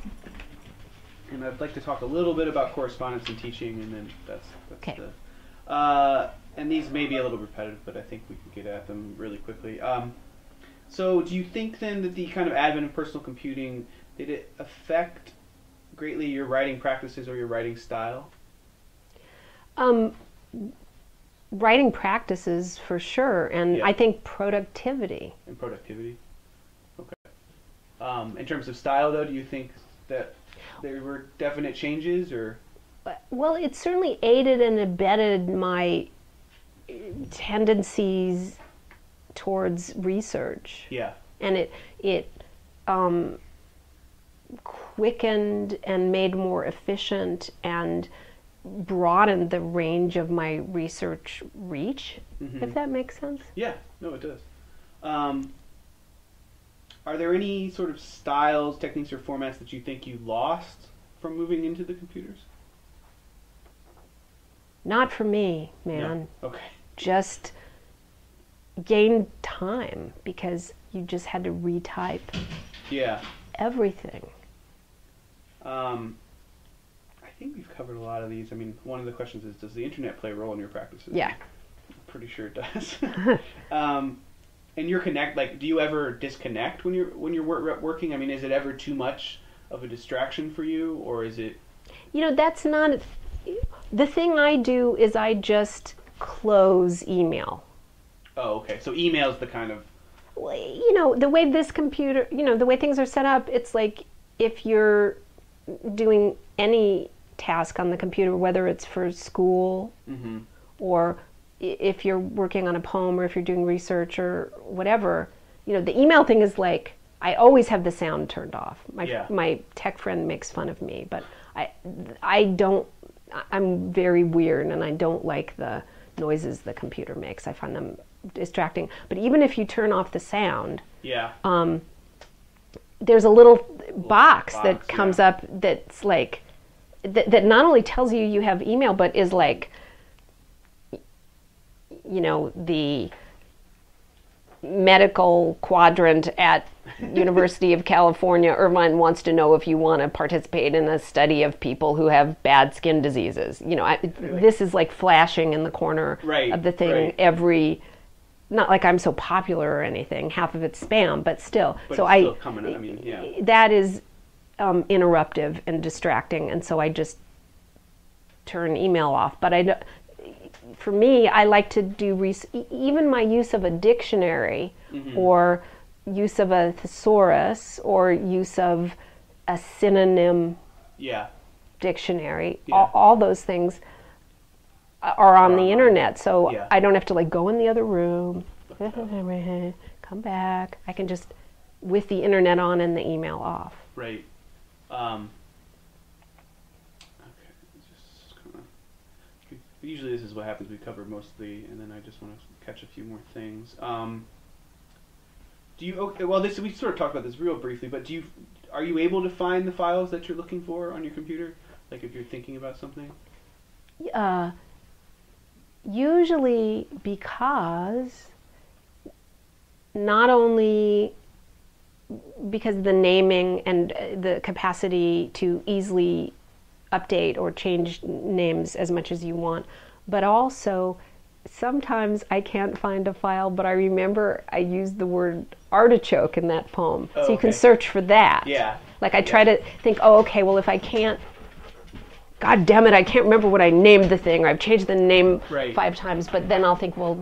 I'd like to talk a little bit about correspondence and teaching, and then that's okay. And these may be a little repetitive, but I think we can get at them really quickly. So do you think then that the kind of advent of personal computing, did it affect greatly your writing practices or your writing style? Writing practices for sure, and I think productivity. And productivity? Okay. In terms of style, though, do you think that there were definite changes, or? Well, it certainly aided and abetted my tendencies towards research. Yeah. And it quickened and made more efficient and broadened the range of my research reach, if that makes sense. Yeah, no, it does. Are there any sort of styles, techniques, or formats that you think you lost from moving into the computers? Not for me, man. No. Okay. Just gained time because you just had to retype everything. I think we've covered a lot of these. I mean, one of the questions is, does the internet play a role in your practices? Yeah. I'm pretty sure it does. And you're do you ever disconnect when you're working? I mean, is it ever too much of a distraction for you, or is it? You know, that's not the thing I do. Is I just close email. Oh, okay. So email is the kind of. You know, the way this computer, you know, the way things are set up, it's like if you're doing any task on the computer, whether it's for school or if you're working on a poem or if you're doing research or whatever, you know, the email thing is like, I always have the sound turned off. My tech friend makes fun of me, but I'm very weird and I don't like the noises the computer makes. I find them distracting. But even if you turn off the sound, there's a little box that comes up that's like, that not only tells you you have email, but is like, you know, the medical quadrant at University of California, Irvine wants to know if you want to participate in a study of people who have bad skin diseases. You know, this is like flashing in the corner of the thing every, not like I'm so popular or anything, half of it's spam, but still. But so it's still coming, I mean, that is interruptive and distracting, and so I just turn email off. But for me, I like to do even my use of a dictionary or use of a thesaurus or use of a synonym dictionary. All those things are on the internet, so I don't have to like go in the other room, come back. I can just, with the internet on and the email off. Right. Okay. Usually this is what happens. We cover mostly, and then I just want to catch a few more things. Do you? Okay, well, we sort of talked about this real briefly, but are you able to find the files that you're looking for on your computer? Like if you're thinking about something? Usually, because not only because the naming and the capacity to easily update or change names as much as you want, but also sometimes I can't find a file, but I remember I used the word artichoke in that poem. So you can search for that. Yeah. Like I try to think, oh, okay, well if I can't God damn it, I can't remember what I named the thing, or I've changed the name Right. 5 times, but then I'll think, well,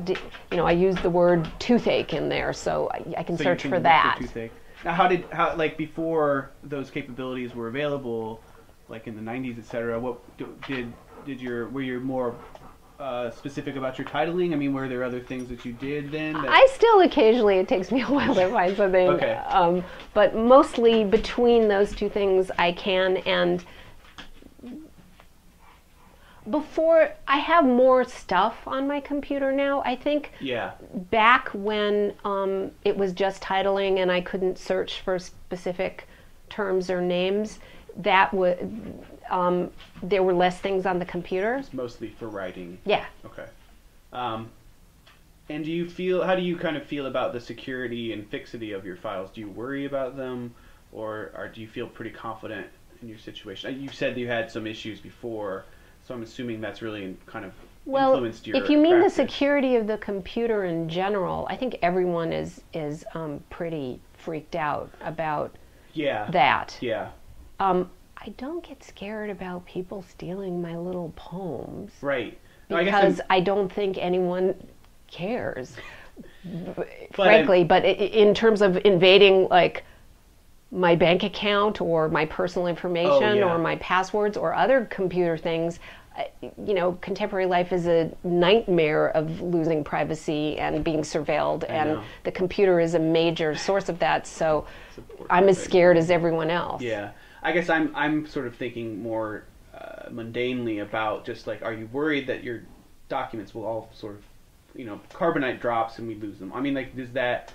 I used the word toothache in there, so I can search for that. Toothache. Now, how like before those capabilities were available, like in the 90s, etc. What were you more specific about your titling? I mean, were there other things that you did then? I still occasionally, it takes me a while to find something. Okay. But mostly between those two things I can, and before, I have more stuff on my computer now. I think back when it was just titling and I couldn't search for specific terms or names, that would there were less things on the computer. It's mostly for writing. Yeah. Okay. And how do you kind of feel about the security and fixity of your files? Do you worry about them, or do you feel pretty confident in your situation? You said you had some issues before, so I'm assuming that's really kind of influenced your if you mean practice. The security of the computer in general, I think everyone is pretty freaked out about that. Yeah. I don't get scared about people stealing my little poems. Right. No, because I don't think anyone cares, frankly. But in terms of invading, like, my bank account or my personal information or my passwords or other computer things, contemporary life is a nightmare of losing privacy and being surveilled, and the computer is a major source of that. So I'm as scared as everyone else. Yeah. I guess I'm sort of thinking more mundanely about just like, are you worried that your documents will all sort of, carbonite drops and we lose them? I mean, like, is that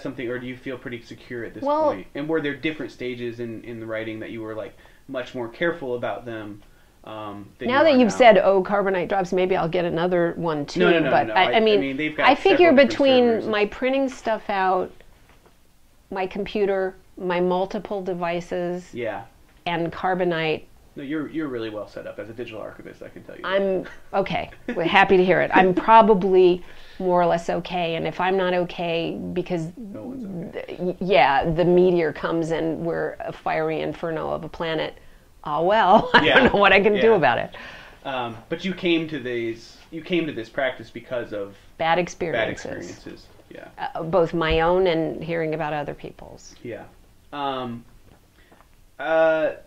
something, or do you feel pretty secure at this point? And were there different stages in the writing that you were like much more careful about them? Now that you've said, carbonite drops, maybe I'll get another one too. No. But I mean, they've got I figure between servers. My printing stuff out, my computer, my multiple devices, and carbonite. No, you're really well set up as a digital archivist, I can tell you. I'm okay. We're happy to hear it. I'm probably more or less okay, and if I'm not okay because no one's okay. The meteor comes and we're a fiery inferno of a planet, I don't know what I can do about it. But you came to this practice because of bad experiences. Yeah. Both my own and hearing about other people's. Yeah.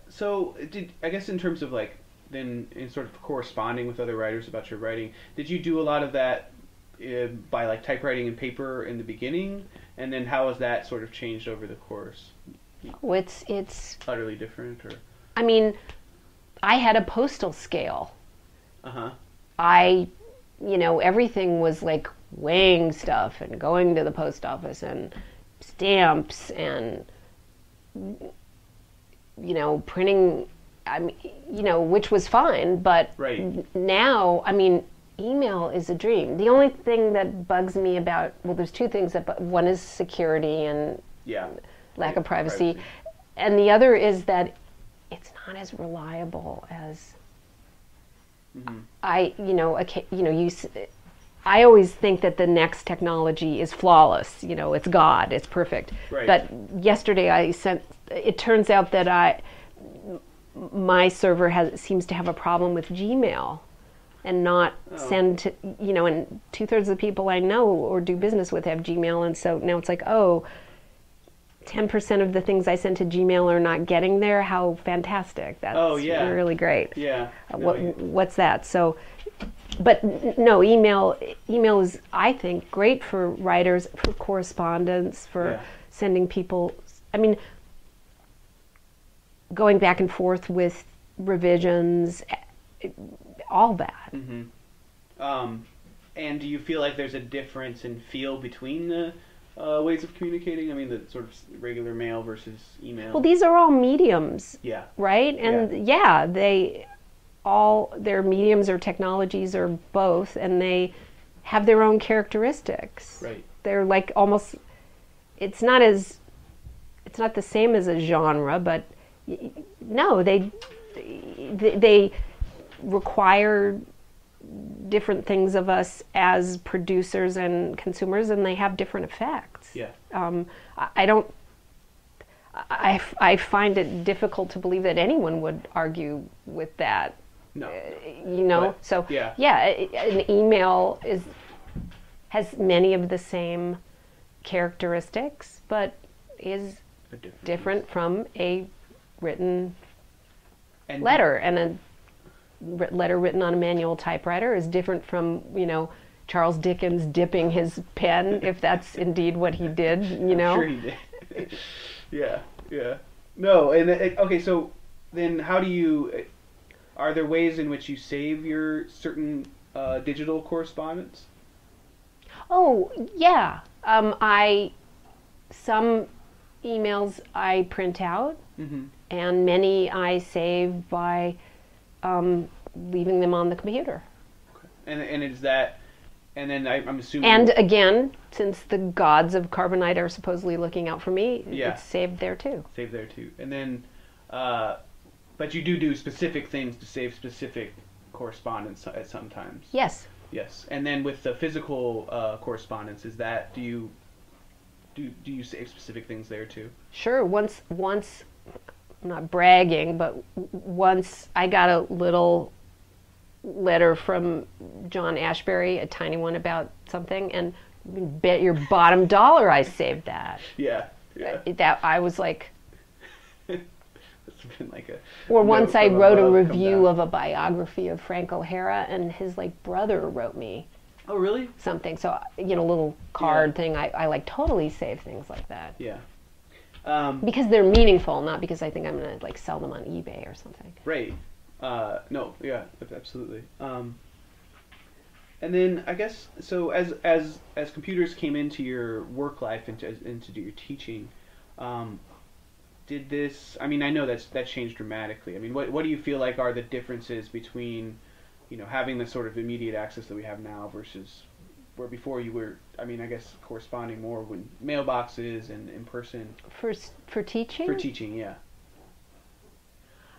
So I guess in terms of like then in sort of corresponding with other writers about your writing, did you do a lot of that by like typewriting and paper in the beginning, and then how has that sort of changed over the course? It's utterly different, or? I mean, I had a postal scale. Everything was like weighing stuff and going to the post office and stamps and printing, which was fine, but now, I mean, email is a dream. The only thing that bugs me about, there's two things one is security and lack of privacy, and the other is that it's not as reliable as I always think that the next technology is flawless. It's God, it's perfect. Right. But yesterday it turns out that my server seems to have a problem with Gmail and not send to, and 2/3 of the people I know or do business with have Gmail, and so now it's like, 10% of the things I send to Gmail are not getting there. How fantastic. That's really great. Yeah. What's that? So, but no, email is, I think, great for writers, for correspondence, for sending people, I mean, going back and forth with revisions, all that. Mm-hmm. And do you feel like there's a difference in feel between the ways of communicating? I mean, the sort of regular mail versus email. Well, these are all mediums. Yeah. Right? And their mediums or technologies or both, and they have their own characteristics. Right. They're like almost, it's not the same as a genre, but no, they require different things of us as producers and consumers, and they have different effects. Yeah. I find it difficult to believe that anyone would argue with that. No. You know, but, so an email has many of the same characteristics, but is different from a written letter, and a letter written on a manual typewriter is different from, you know, Charles Dickens dipping his pen, if that's indeed what he did, you know. I'm sure he did. Yeah. No, and okay, so then how do you, are there ways in which you save your certain digital correspondence? Oh, yeah. Some emails I print out, and many I save by leaving them on the computer. Okay. And is that, and then I'm assuming... And again, since the gods of Carbonite are supposedly looking out for me, it's saved there too. Saved there too. And then, but you do specific things to save specific correspondence at sometimes. Yes. Yes. And then with the physical correspondence, is that, do you save specific things there too? Sure. Once I'm not bragging, but once I got a little letter from John Ashbery, a tiny one about something, and you bet your bottom dollar I saved that. Yeah. That I was like... It's been like a... Or once I wrote a review of a biography of Frank O'Hara, and his brother wrote me... Oh, really? Something. So, you know, a little card thing. I like totally save things like that. Yeah. Because they're meaningful, not because I think I'm going to sell them on eBay or something. Right. No, yeah, absolutely. And then I guess, so as computers came into your work life, into your teaching, did this, I mean, I know that changed dramatically. I mean, what do you feel like are the differences between, you know, having the sort of immediate access that we have now versus where before you were, I mean, I guess corresponding more when mailboxes and in person? For teaching? For teaching, yeah.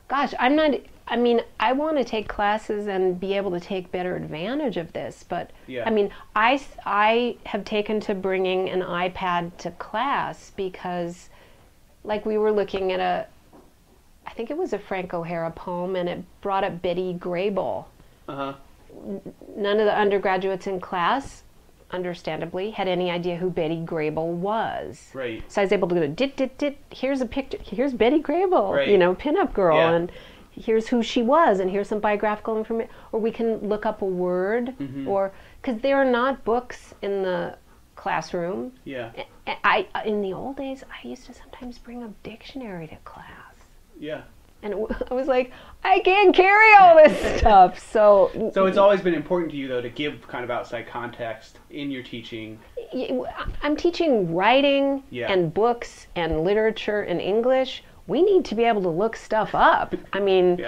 Gosh, I want to take classes and be able to take better advantage of this, but I mean, I have taken to bringing an iPad to class because, like, we were looking at I think it was a Frank O'Hara poem, and it brought up Betty Grable. None of the undergraduates in class, understandably, had any idea who Betty Grable was. Right. So I was able to go, dit, here's a picture, here's Betty Grable, right. You know, pinup girl, and here's who she was, and here's some biographical information. Or we can look up a word, or, because there are not books in the classroom. Yeah. In the old days, I used to sometimes bring a dictionary to class. Yeah. And I was like, I can't carry all this stuff. So it's always been important to you, though, to give kind of outside context in your teaching. I'm teaching writing and books and literature and English. We need to be able to look stuff up. I mean,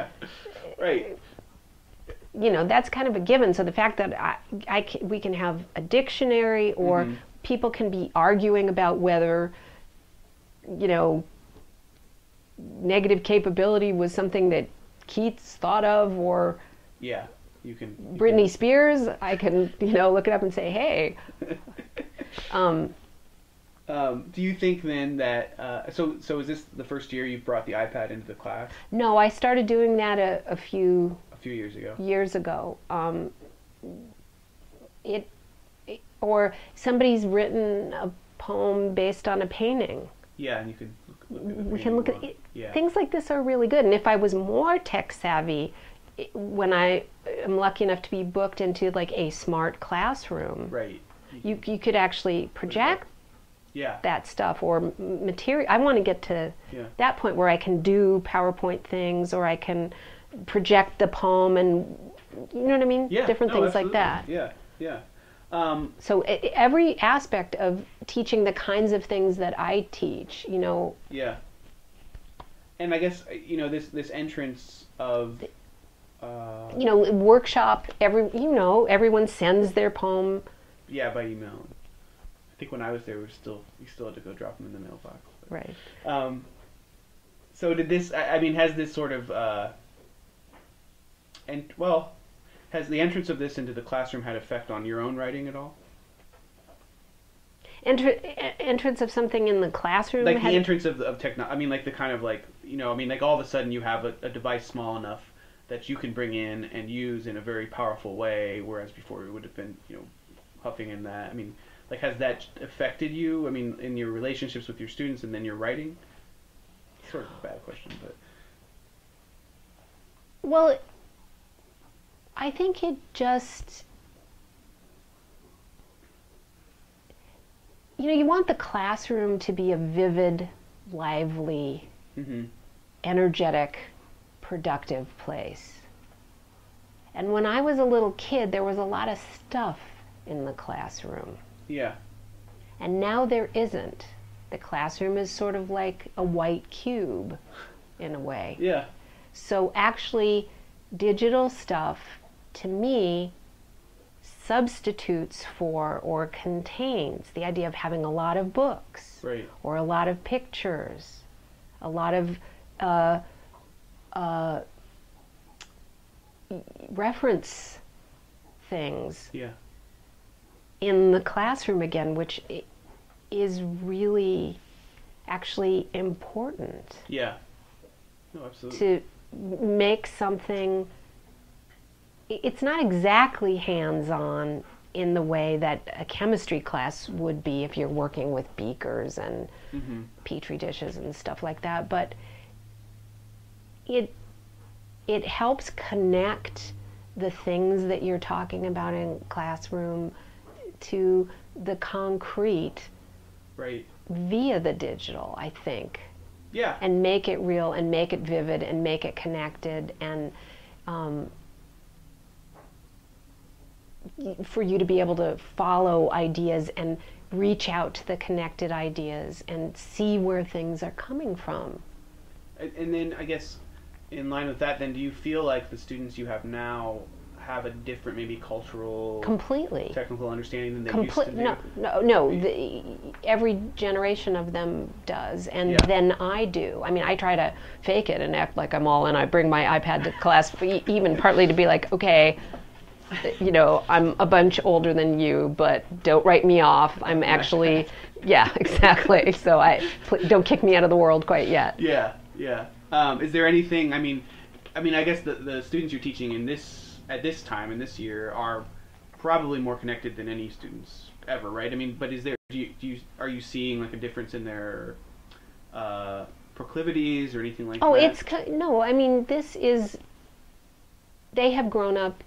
right. You know, that's kind of a given. So the fact that we can have a dictionary, or people can be arguing about whether, you know, negative capability was something that Keats thought of, or you can Britney Spears, I can, you know, look it up and say, hey. Do you think then that so is this the first year you've brought the iPad into the class? No, I started doing that a few years ago. Or somebody's written a poem based on a painting. Yeah, and you can we can look at it. Things like this are really good. And if I was more tech savvy, when I am lucky enough to be booked into like a smart classroom, right, you could actually project that stuff or material. I want to get to that point where I can do PowerPoint things, or I can project the poem, and you know what I mean? Different things like that. Yeah. So every aspect of teaching the kinds of things that I teach, you know. Yeah. And I guess, you know, this entrance of, you know, workshop, everyone sends their poem. Yeah, by email. I think when I was there, you still had to go drop them in the mailbox. Right. So did this, I mean, has this sort of, has the entrance of this into the classroom had effect on your own writing at all? Entrance of something in the classroom? Like the entrance of technology. I mean, like the kind of like, you know, I mean, like all of a sudden you have a device small enough that you can bring in and use in a very powerful way, whereas before it would have been, huffing in that. I mean, like, has that affected you? I mean, in your relationships with your students and then your writing? Sort of a bad question, but... Well, I think it just... You want the classroom to be a vivid, lively, energetic, productive place. And when I was a little kid, there was a lot of stuff in the classroom. Yeah. And now there isn't. The classroom is sort of like a white cube, in a way. Yeah. So actually, digital stuff, to me, substitutes for or contains the idea of having a lot of books, right, or a lot of pictures, a lot of reference things in the classroom again, which is really actually important. Yeah. No, absolutely. To make something, it's not exactly hands-on in the way that a chemistry class would be if you're working with beakers and petri dishes and stuff like that, but it helps connect the things that you're talking about in classroom to the concrete, right, via the digital, I think. Yeah. And make it real and make it vivid and make it connected, and for you to be able to follow ideas and reach out to the connected ideas and see where things are coming from. And then, I guess, in line with that, then, do you feel like the students you have now have a different, maybe cultural, completely technical understanding than they used to do? No. Every generation of them does, and then I do. I mean, I try to fake it and act like I'm all in. I bring my iPad to class, even partly to be like, okay, I'm a bunch older than you, but don't write me off. I'm actually, yeah, exactly. So don't kick me out of the world quite yet. Yeah. Is there anything? I mean, I guess the students you're teaching at this time in this year are probably more connected than any students ever, right? I mean, but are you seeing like a difference in their proclivities or anything like that? Oh, no. I mean, they have grown up,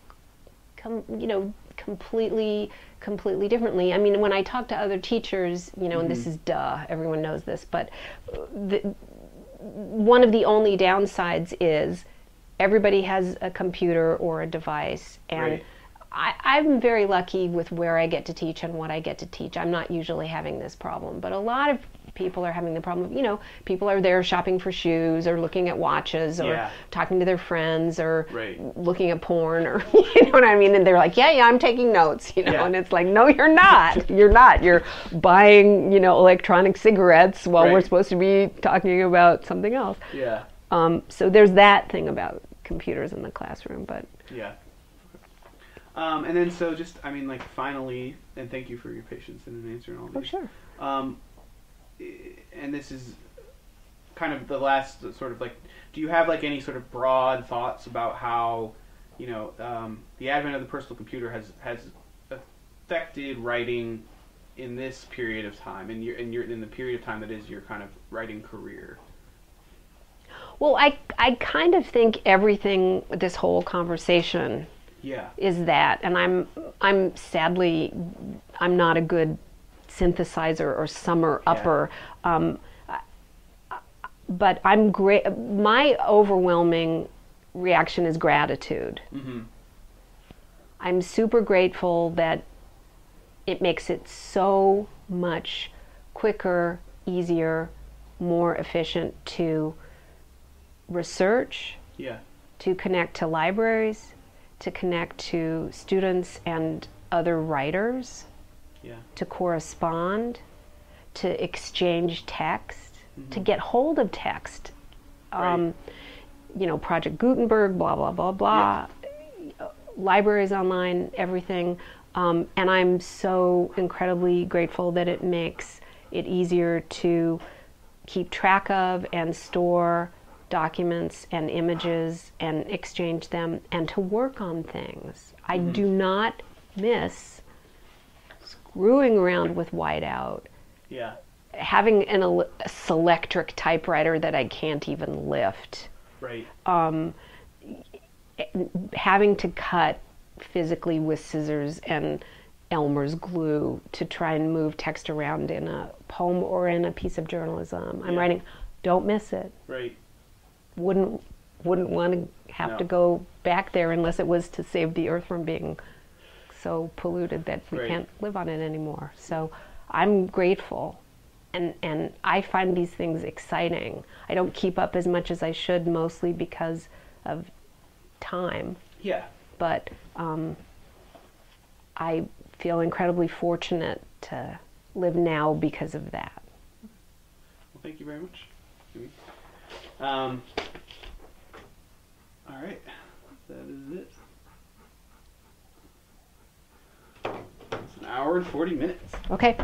completely differently. I mean, when I talk to other teachers, and this is everyone knows this, but one of the only downsides is everybody has a computer or a device, and right. I'm very lucky with where I get to teach and what I get to teach. I'm not usually having this problem, but a lot of people are having the problem of, people are there shopping for shoes or looking at watches or talking to their friends or looking at porn or, you know what I mean? And they're like, yeah, I'm taking notes, and it's like, no, you're not. You're not. You're buying, electronic cigarettes while we're supposed to be talking about something else. Yeah. So there's that thing about computers in the classroom, but... Yeah. And then so just, finally, and thank you for your patience in answering all these. Oh, sure. And this is kind of the last sort of do you have any sort of broad thoughts about how, the advent of the personal computer has affected writing in this period of time, in the period of time that is your kind of writing career? Well, I kind of think everything, this whole conversation is that, and I'm sadly, I'm not a good synthesizer or summer upper, but I'm great. My overwhelming reaction is gratitude. I'm super grateful that it makes it so much quicker, easier, more efficient to research, to connect to libraries, to connect to students and other writers, to correspond, to exchange text, to get hold of text. Project Gutenberg, blah, blah, blah, blah. Libraries online, everything. And I'm so incredibly grateful that it makes it easier to keep track of and store documents and images and exchange them and to work on things. I do not miss screwing around with whiteout. Yeah. Having a Selectric typewriter that I can't even lift. Right. Having to cut physically with scissors and Elmer's glue to try and move text around in a poem or in a piece of journalism. I'm writing, don't miss it. Right. Wouldn't want to have to go back there unless it was to save the earth from being so polluted that we can't live on it anymore. So I'm grateful. And I find these things exciting. I don't keep up as much as I should, mostly because of time. Yeah. But I feel incredibly fortunate to live now because of that. Well, thank you very much. All right. That is it. It's an hour and 40 minutes. Okay.